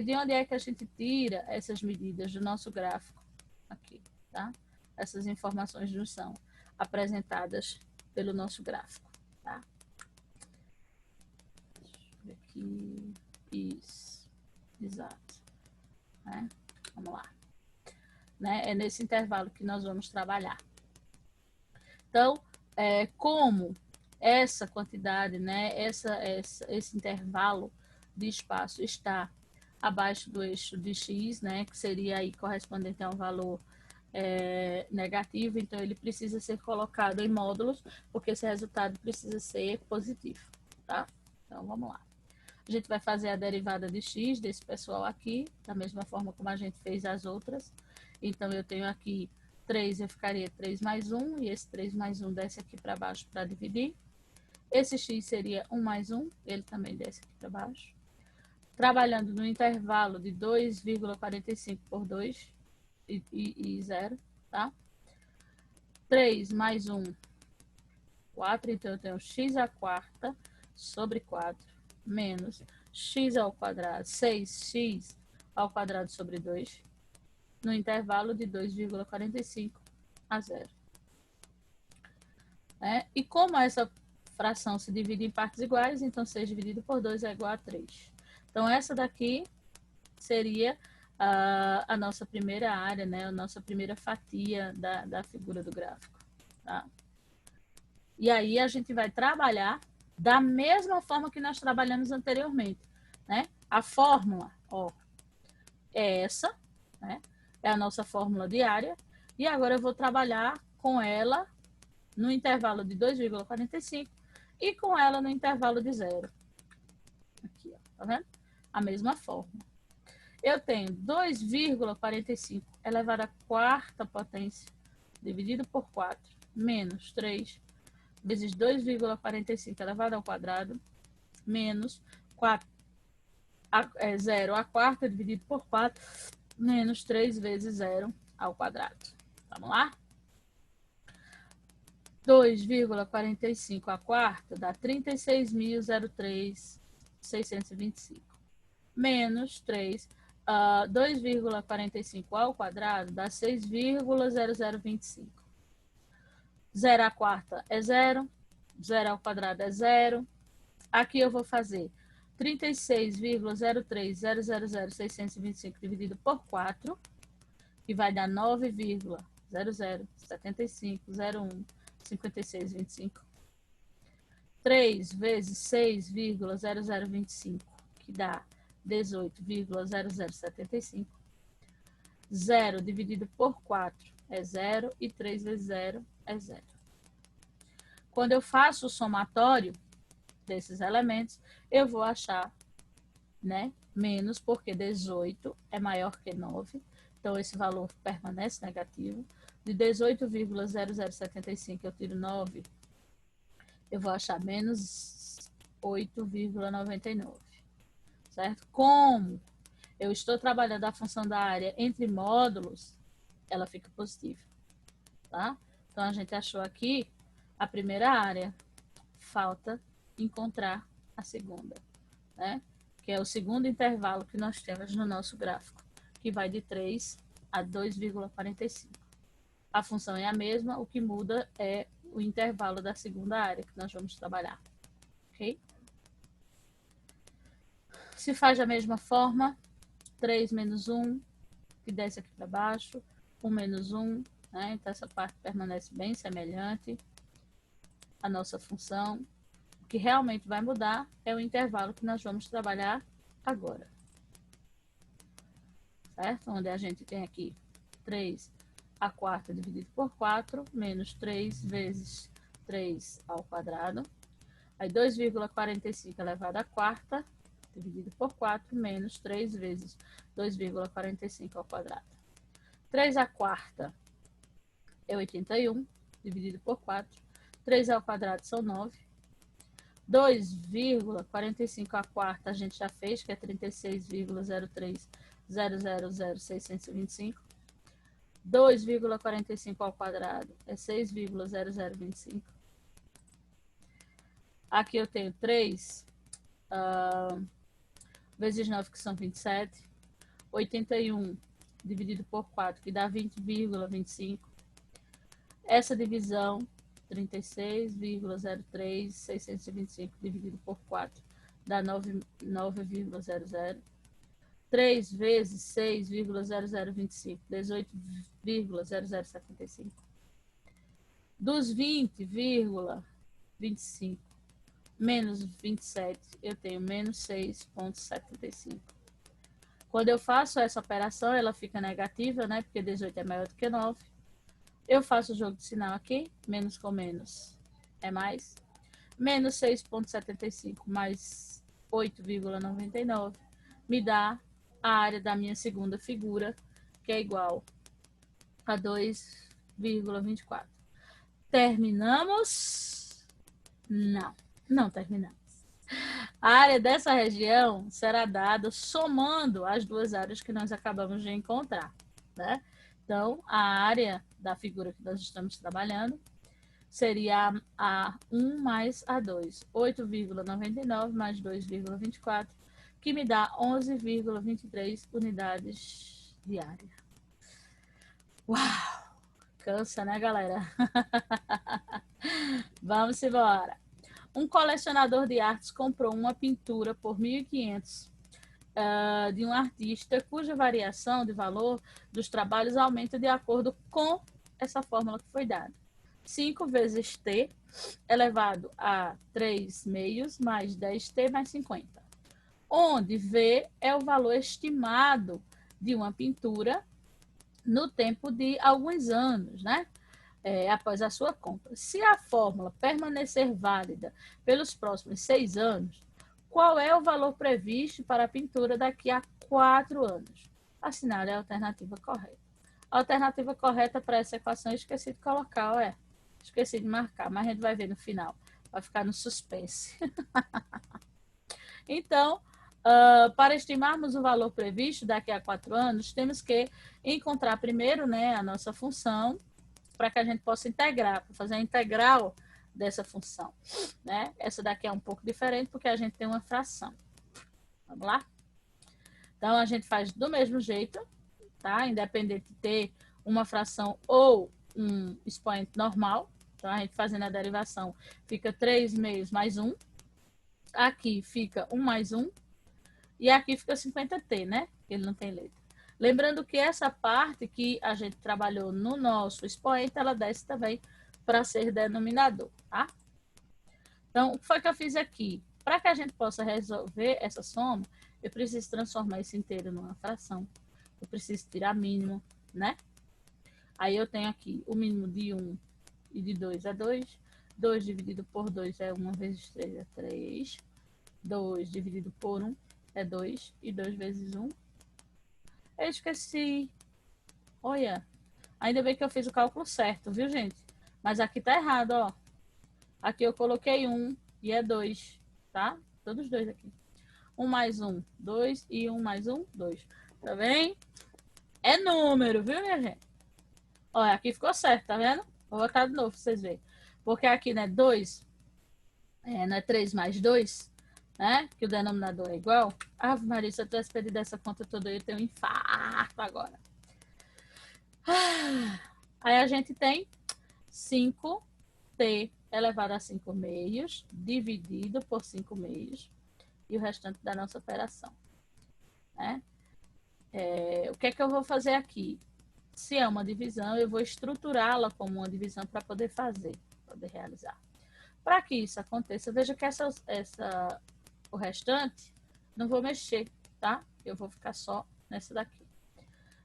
De onde é que a gente tira essas medidas do nosso gráfico? Aqui, tá? Essas informações nos são apresentadas pelo nosso gráfico, tá? Aqui, isso, exato. Né? Vamos lá. Né? É nesse intervalo que nós vamos trabalhar. Então, como essa quantidade, né, esse intervalo de espaço está abaixo do eixo de x, né, que seria aí correspondente a um valor negativo, então ele precisa ser colocado em módulos, porque esse resultado precisa ser positivo, tá? Então, vamos lá. A gente vai fazer a derivada de x desse pessoal aqui, da mesma forma como a gente fez as outras. Então, eu tenho aqui 3, eu ficaria 3 mais 1, e esse 3 mais 1 desce aqui para baixo para dividir. Esse x seria 1 mais 1, ele também desce aqui para baixo. Trabalhando no intervalo de 2,45 por 2 e 0, tá? 3 mais 1, 4. Então, eu tenho x à quarta sobre 4 menos x ao quadrado, 6x ao quadrado sobre 2, no intervalo de 2,45 a 0. E como essa fração se divide em partes iguais, então 6 dividido por 2 é igual a 3. Então, essa daqui seria a nossa primeira área, né? A nossa primeira fatia da figura do gráfico. Tá? E aí a gente vai trabalhar da mesma forma que nós trabalhamos anteriormente. Né? A fórmula, ó, é essa, né? É a nossa fórmula de área. E agora eu vou trabalhar com ela no intervalo de 2,45 e com ela no intervalo de 0. Aqui, ó, tá vendo? A mesma fórmula. Eu tenho 2,45 elevado à quarta potência dividido por 4 menos 3 vezes 2,45 elevado ao quadrado menos 0 à quarta dividido por 4 menos 3 vezes 0 ao quadrado. Vamos lá? 2,45 à quarta dá 36.003.625. Menos 3. 2,45 ao quadrado dá 6,0025. 0 à quarta é 0. 0 ao quadrado é 0. Aqui eu vou fazer 36,03000.625 dividido por 4, que vai dar 9,0075015625. 3 vezes 6,0025, que dá 18,0075. 0 dividido por 4 é 0 e 3 vezes 0 é 0. Quando eu faço o somatório desses elementos, eu vou achar, né, menos, porque 18 é maior que 9. Então, esse valor permanece negativo. De 18,0075 eu tiro 9, eu vou achar menos 8,99. Certo? Como eu estou trabalhando a função da área entre módulos, ela fica positiva. Tá? Então, a gente achou aqui a primeira área. Falta encontrar a segunda, né? Que é o segundo intervalo que nós temos no nosso gráfico, que vai de 3 a 2,45. A função é a mesma, o que muda é o intervalo da segunda área que nós vamos trabalhar. Ok? Se faz da mesma forma, 3 menos 1, que desce aqui para baixo, 1 menos 1, né? Então essa parte permanece bem semelhante à nossa função. O que realmente vai mudar é o intervalo que nós vamos trabalhar agora. Certo? Onde a gente tem aqui 3 à quarta dividido por 4, menos 3 vezes 3 ao quadrado. Aí 2,45 elevado à quarta, dividido por 4, menos 3 vezes 2,45 ao quadrado. 3 à quarta é 81, dividido por 4. 3 ao quadrado são 9. 2,45 à quarta a gente já fez, que é 36,030000625. 2,45 ao quadrado é 6,0025. Aqui eu tenho 3 vezes 9, que são 27. 81 dividido por 4, que dá 20,25. Essa divisão, 36,03625 dividido por 4, dá 9,00. 3 vezes 6,0025, 18,0075. Dos 20,25 menos 27, eu tenho menos 6,75. Quando eu faço essa operação, ela fica negativa, né? Porque 18 é maior do que 9. Eu faço o jogo de sinal aqui, menos com menos é mais. Menos 6,75 mais 8,99 me dá a área da minha segunda figura, que é igual a 2,24. Terminamos? Não, não terminamos. A área dessa região será dada somando as duas áreas que nós acabamos de encontrar, né? Então, a área da figura que nós estamos trabalhando seria a 1 mais A2, 8,99 mais 2,24, que me dá 11,23 unidades de área. Uau! Cansa, né, galera? Vamos embora. Um colecionador de artes comprou uma pintura por 1.500 de um artista cuja variação de valor dos trabalhos aumenta de acordo com essa fórmula que foi dada. 5 vezes T elevado a 3 meios mais 10T mais 50. Onde V é o valor estimado de uma pintura no tempo de alguns anos, né? Após a sua compra. Se a fórmula permanecer válida pelos próximos 6 anos, qual é o valor previsto para a pintura daqui a 4 anos? Assinale a alternativa correta. A alternativa correta para essa equação eu esqueci de colocar, esqueci de marcar, mas a gente vai ver no final. Vai ficar no suspense. Então, para estimarmos o valor previsto daqui a 4 anos, temos que encontrar primeiro, né, a nossa função, para que a gente possa integrar, para fazer a integral dessa função, né? Essa daqui é um pouco diferente, porque a gente tem uma fração. Vamos lá? Então, a gente faz do mesmo jeito, tá? Independente de ter uma fração ou um expoente normal. Então, a gente fazendo a derivação, fica 3 meios mais 1. Aqui fica 1 mais 1. E aqui fica 50t, né? Ele não tem letra. Lembrando que essa parte que a gente trabalhou no nosso expoente, ela desce também para ser denominador, tá? Então, o que foi que eu fiz aqui? Para que a gente possa resolver essa soma, eu preciso transformar esse inteiro numa fração. Eu preciso tirar mínimo, né? Aí eu tenho aqui o mínimo de 1 e de 2 é 2. 2 dividido por 2 é 1 vezes 3 é 3. 2 dividido por 1 é 2. E 2 vezes 1. Eu esqueci. Olha. Ainda bem que eu fiz o cálculo certo, viu, gente? Mas aqui tá errado, ó. Aqui eu coloquei 1 e é 2, tá? Todos dois aqui. 1 mais 1, 2. E 1 mais 1, 2. Tá bem? É número, viu, minha gente? Olha, aqui ficou certo, tá vendo? Vou botar de novo pra vocês verem. Porque aqui, né, 2, não é 3 mais 2, né? Que o denominador é igual. Ave Maria, se eu tivesse perdido essa conta toda, eu ia ter um infarto agora. Aí a gente tem 5t elevado a 5 meios, dividido por 5 meios, e o restante da nossa operação, né? O que é que eu vou fazer aqui? Se é uma divisão, eu vou estruturá-la como uma divisão para poder fazer, poder realizar. Para que isso aconteça, veja que o restante não vou mexer, tá? Eu vou ficar só nessa daqui.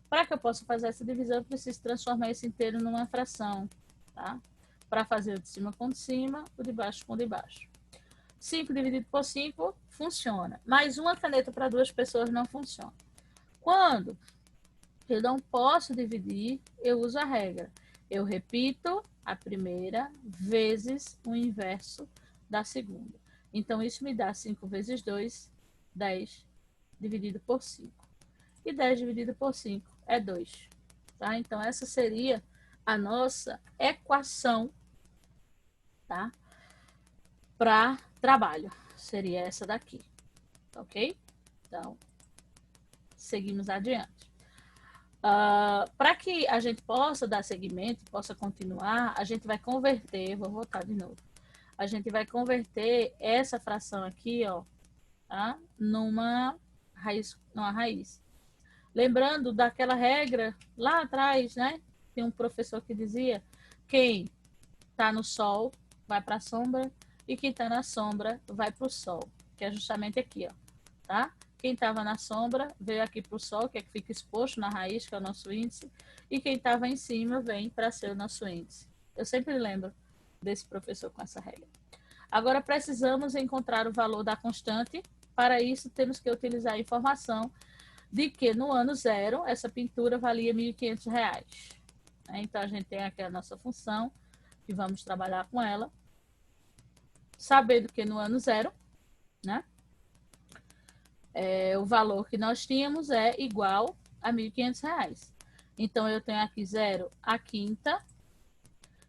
Para que eu possa fazer essa divisão, eu preciso transformar esse inteiro numa fração, tá? Para fazer o de cima com o de cima, o de baixo com o de baixo. 5 dividido por 5 funciona, mas uma caneta para 2 pessoas não funciona. Quando eu não posso dividir, eu uso a regra. Eu repito a primeira vezes o inverso da segunda. Então, isso me dá 5 vezes 2, 10 dividido por 5. E 10 dividido por 5 é 2. Tá? Então, essa seria a nossa equação, tá? Para trabalho. Seria essa daqui. Ok? Então, seguimos adiante. Para que a gente possa dar seguimento, possa continuar, a gente vai converter, vou voltar de novo. A gente vai converter essa fração aqui, ó, tá? numa raiz. Lembrando daquela regra lá atrás, né? Tem um professor que dizia: quem está no sol vai para a sombra e quem está na sombra vai para o sol, que é justamente aqui, ó, tá? Quem estava na sombra veio aqui para o sol, que é que fica exposto na raiz, que é o nosso índice, e quem estava em cima vem para ser o nosso índice. Eu sempre lembro desse professor com essa regra. Agora precisamos encontrar o valor da constante. Para isso, temos que utilizar a informação de que no ano zero, essa pintura valia R$ 1.500. Então, a gente tem aqui a nossa função, que vamos trabalhar com ela. Sabendo que no ano zero, né? O valor que nós tínhamos é igual a R$ 1.500. Então, eu tenho aqui 0 à quinta,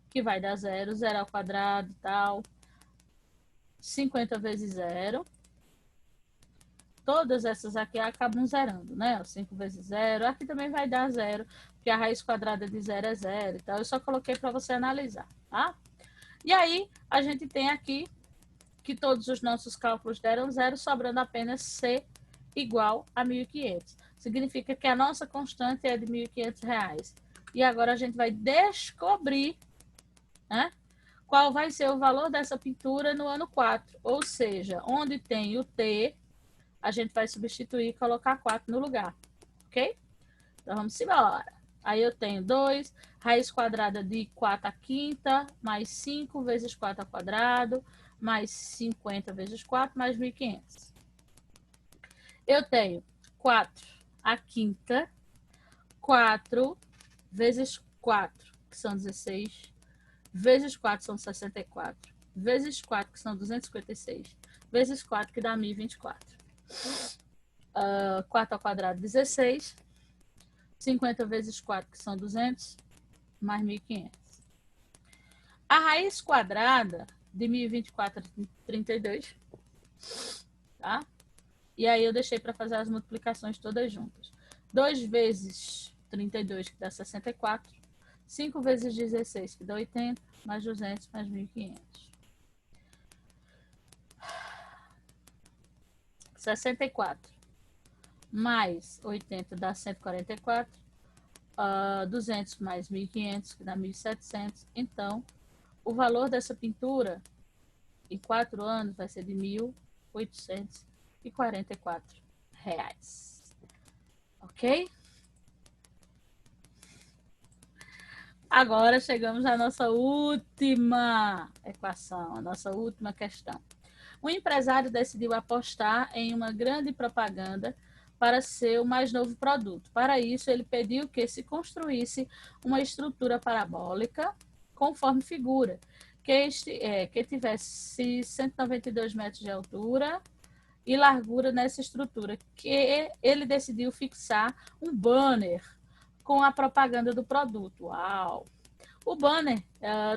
que vai dar 0, 0 ao quadrado e tal. 50 vezes 0. Todas essas aqui acabam zerando, né? 5 vezes 0. Aqui também vai dar 0, porque a raiz quadrada de 0 é 0 e tal. Eu só coloquei para você analisar, tá? E aí, a gente tem aqui que todos os nossos cálculos deram 0, sobrando apenas C igual a 1.500. Significa que a nossa constante é de R$1.500. E agora a gente vai descobrir, né, qual vai ser o valor dessa pintura no ano 4. Ou seja, onde tem o T, a gente vai substituir e colocar 4 no lugar. Ok? Então, vamos embora. Aí eu tenho 2, raiz quadrada de 4 à quinta, mais 5 vezes 4 ao quadrado, mais 50 vezes 4, mais 1.500. Eu tenho 4 à quinta, 4 vezes 4, que são 16, vezes 4 são 64, vezes 4, que são 256, vezes 4, que dá 1.024. 4 ao quadrado, 16. 50 vezes 4, que são 200, mais 1.500. A raiz quadrada de 1.024 é 32, tá? E aí eu deixei para fazer as multiplicações todas juntas. 2 vezes 32, que dá 64. 5 vezes 16, que dá 80, mais 200, mais 1.500. 64 mais 80 dá 144. 200 mais 1.500, que dá 1.700. Então, o valor dessa pintura em 4 anos vai ser de R$1.844. Ok? Agora chegamos à nossa última equação, a nossa última questão. Um empresário decidiu apostar em uma grande propaganda para seu mais novo produto. Para isso, ele pediu que se construísse uma estrutura parabólica conforme figura, que tivesse 192 metros de altura e largura nessa estrutura, que ele decidiu fixar um banner com a propaganda do produto. Uau! O banner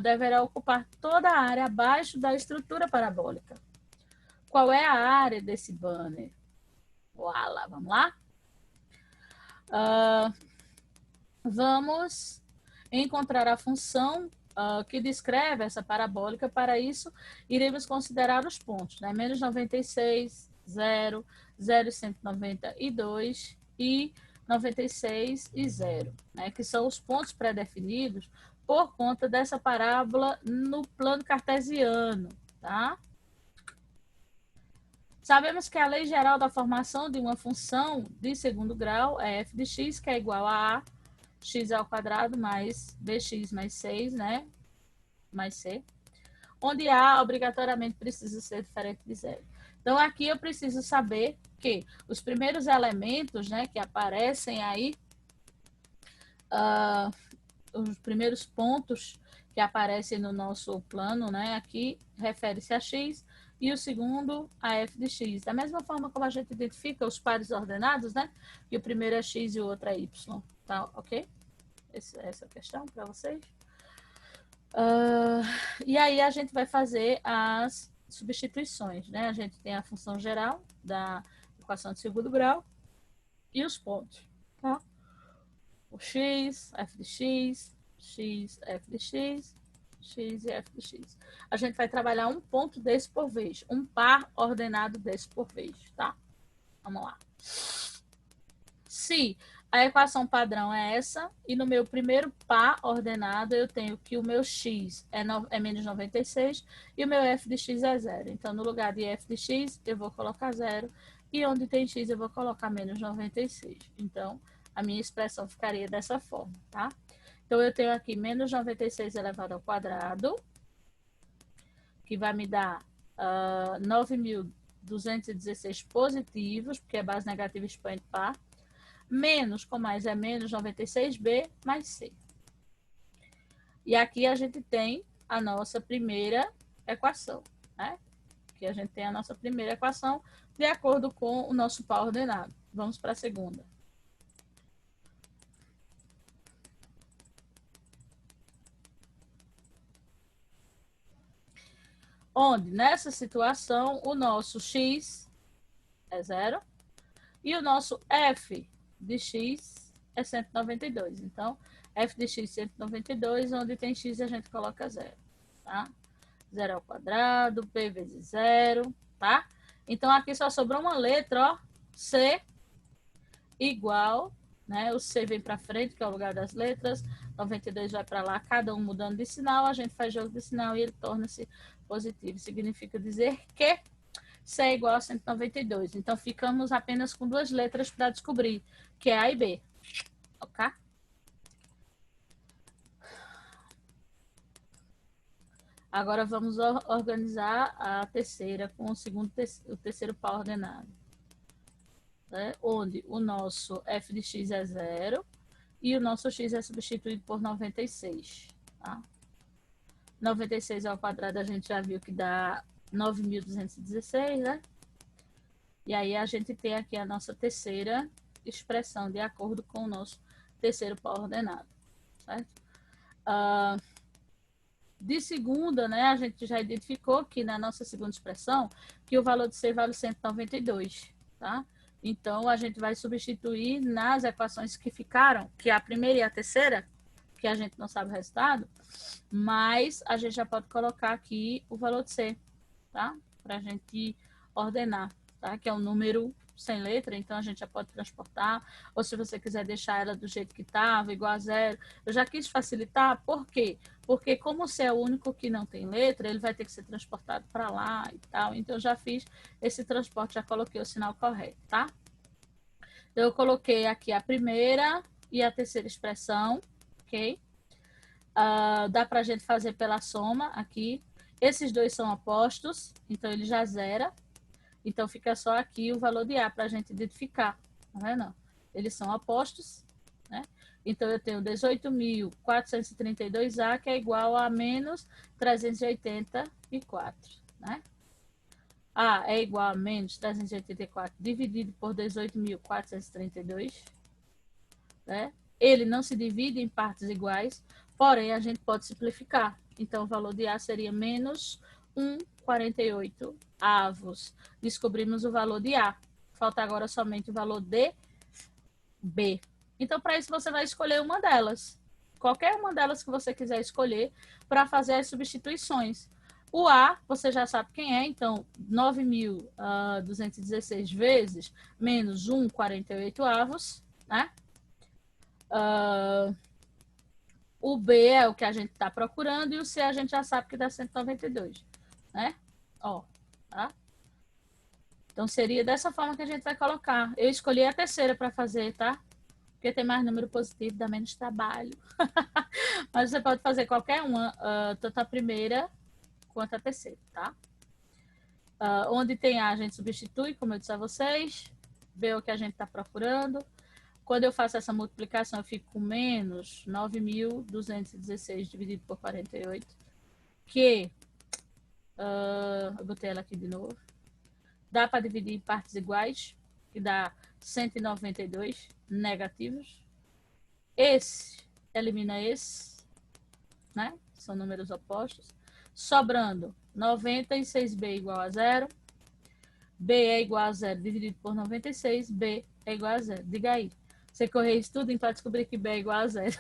deverá ocupar toda a área abaixo da estrutura parabólica. Qual é a área desse banner? Uala, vamos lá? Vamos encontrar a função que descreve essa parabólica. Para isso, iremos considerar os pontos, né? Menos 96, 0, 0 e 192 e 96 e 0, né? Que são os pontos pré-definidos por conta dessa parábola no plano cartesiano, tá? Sabemos que a lei geral da formação de uma função de segundo grau é f de x, que é igual a x ao quadrado mais bx mais 6, né? Mais c. Onde a obrigatoriamente precisa ser diferente de zero. Então, aqui eu preciso saber que os primeiros elementos, né, que aparecem aí, os primeiros pontos que aparecem no nosso plano, né, aqui refere-se a x, e o segundo a f de x. Da mesma forma como a gente identifica os pares ordenados, né? E o primeiro é x e o outro é y. Tá, ok? Essa questão para vocês. E aí a gente vai fazer as substituições, né? A gente tem a função geral da equação de segundo grau e os pontos, tá? O x, f de x, x, f de x, x e f de x. A gente vai trabalhar um ponto desse por vez, um par ordenado desse por vez, tá? Vamos lá. Se a equação padrão é essa, e no meu primeiro par ordenado eu tenho que o meu x é menos 96 e o meu f de x é 0. Então, no lugar de f de x, eu vou colocar 0, e onde tem x eu vou colocar menos 96. Então, a minha expressão ficaria dessa forma, tá? Então, eu tenho aqui menos 96 elevado ao quadrado, que vai me dar 9.216 positivos, porque é base negativa expoente par, menos com mais é menos 96b mais c. E aqui a gente tem a nossa primeira equação, né? Aqui a gente tem a nossa primeira equação de acordo com o nosso par ordenado. Vamos para a segunda. Onde, nessa situação, o nosso x é 0 e o nosso f de x é 192. Então, f de x 192, onde tem x a gente coloca 0, tá? 0 ao quadrado, p vezes 0, tá? Então, aqui só sobrou uma letra, ó, c igual, né? O c vem para frente, que é o lugar das letras, 92 vai para lá, cada um mudando de sinal, a gente faz jogo de sinal e ele torna-se positivo. Significa dizer que C é igual a 192. Então, ficamos apenas com duas letras para descobrir, que é A e B. Ok? Agora, vamos organizar a terceira com o terceiro par ordenado. Né? Onde o nosso f de x é 0 e o nosso x é substituído por 96. Tá? 96 ao quadrado a gente já viu que dá 9.216, né? E aí a gente tem aqui a nossa terceira expressão de acordo com o nosso terceiro par ordenado, certo? De segunda, né, a gente já identificou que na nossa segunda expressão que o valor de C vale 192, tá? Então, a gente vai substituir nas equações que ficaram, que é a primeira e a terceira, que a gente não sabe o resultado, mas a gente já pode colocar aqui o valor de C, tá? Para a gente ordenar, tá? Que é um número sem letra, então a gente já pode transportar, ou se você quiser deixar ela do jeito que estava, igual a 0. Eu já quis facilitar, por quê? Porque como C é o único que não tem letra, ele vai ter que ser transportado para lá e tal, então eu já fiz esse transporte, já coloquei o sinal correto, tá? Então, eu coloquei aqui a primeira e a terceira expressão, ok? Dá para a gente fazer pela soma aqui. Esses dois são opostos, então ele já zera. Então, fica só aqui o valor de A para a gente identificar, tá vendo? Eles são opostos, né? Então, eu tenho 18.432A, que é igual a menos 384, né? A é igual a menos 384 dividido por 18.432, né? Ele não se divide em partes iguais, porém, a gente pode simplificar. Então, o valor de A seria menos 1,48 avos. Descobrimos o valor de A. Falta agora somente o valor de B. Então, para isso, você vai escolher uma delas. Qualquer uma delas que você quiser escolher para fazer as substituições. O A, você já sabe quem é, então, 9.216 vezes menos 1,48 avos, né? O B é o que a gente está procurando e o C a gente já sabe que dá 192, né? Ó, tá? Então, seria dessa forma que a gente vai colocar. Eu escolhi a terceira para fazer, tá? Porque tem mais número positivo, dá menos trabalho. Mas você pode fazer qualquer uma, tanto a primeira quanto a terceira, tá? Onde tem A, a gente substitui, como eu disse a vocês, vê o que a gente está procurando. Quando eu faço essa multiplicação, eu fico com menos 9.216 dividido por 48, que, eu botei ela aqui de novo, dá para dividir em partes iguais, que dá 192 negativos. Esse elimina esse, né? São números opostos. Sobrando 96B igual a 0. B é igual a 0 dividido por 96. B é igual a 0. Diga aí. Você correu isso tudo para descobrir que B é igual a 0.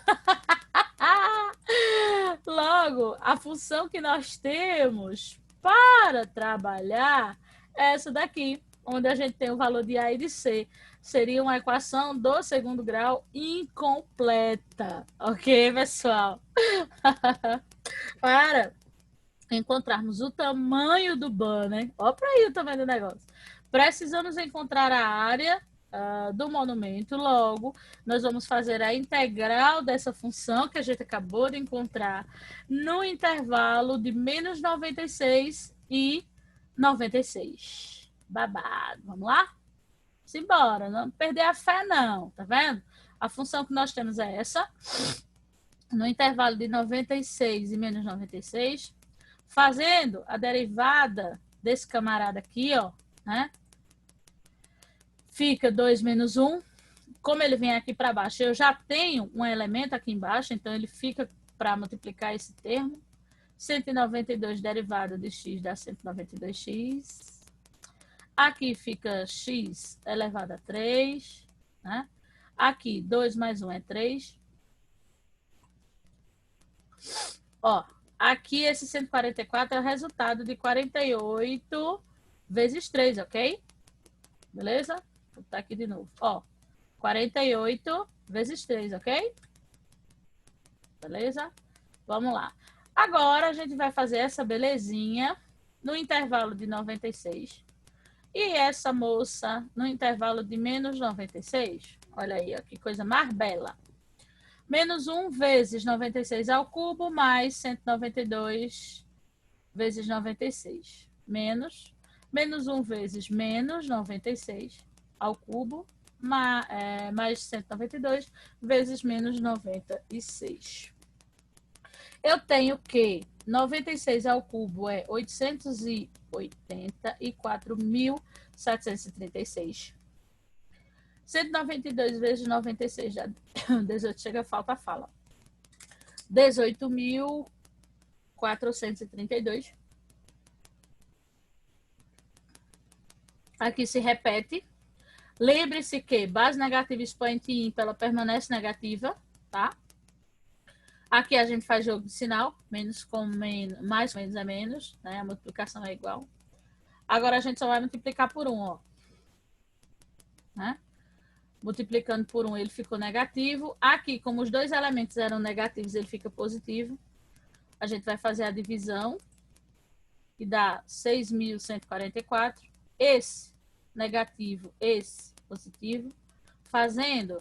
Logo, a função que nós temos para trabalhar é essa daqui, onde a gente tem o valor de A e de C. Seria uma equação do segundo grau incompleta. Ok, pessoal? Para encontrarmos o tamanho do banner, olha para aí o tamanho do negócio, precisamos encontrar a área do monumento. Logo, nós vamos fazer a integral dessa função que a gente acabou de encontrar no intervalo de menos 96 e 96. Babado. Vamos lá? Simbora, não perder a fé não, tá vendo? A função que nós temos é essa, no intervalo de 96 e menos 96, fazendo a derivada desse camarada aqui, ó, né? Fica 2 menos 1. Como ele vem aqui para baixo, eu já tenho um elemento aqui embaixo, então ele fica para multiplicar esse termo. 192 derivada de x dá 192x. Aqui fica x elevado a 3, né? Aqui, 2 mais 1 é 3. Ó, aqui esse 144 é o resultado de 48 vezes 3, ok? Beleza? Vou botar aqui de novo. Ó, 48 vezes 3, ok? Beleza? Vamos lá. Agora a gente vai fazer essa belezinha no intervalo de 96. E essa moça no intervalo de menos 96. Olha aí, ó, que coisa mais bela. Menos 1 vezes 96 ao cubo, mais 192 vezes 96. Menos 1 vezes menos 96 ao cubo, mais 192 vezes menos 96. Eu tenho que 96 ao cubo é 884.736. 192 vezes 96 já 18, chega, falta a fala. 18.432. Aqui se repete. Lembre-se que base negativa expoente ímpar, ela permanece negativa, tá? Aqui a gente faz jogo de sinal, menos com menos, mais com menos é menos, né? A multiplicação é igual. Agora a gente só vai multiplicar por 1, ó. Né? Multiplicando por 1, ele ficou negativo. Aqui, como os dois elementos eram negativos, ele fica positivo. A gente vai fazer a divisão, que dá 6.144. Esse negativo, esse positivo. Fazendo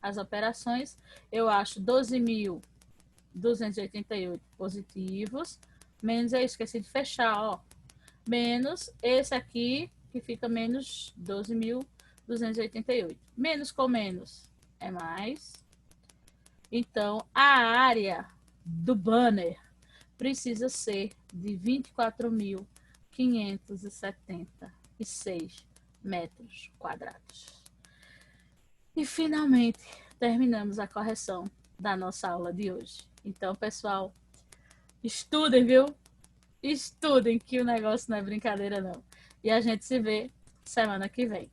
as operações, eu acho 12.288 positivos, menos, eu esqueci de fechar, ó, menos esse aqui, que fica menos 12.288. Menos com menos é mais. Então, a área do banner precisa ser de 24.576 metros quadrados. E, finalmente, terminamos a correção da nossa aula de hoje. Então, pessoal, estudem, viu? Estudem, que o negócio não é brincadeira, não. E a gente se vê semana que vem.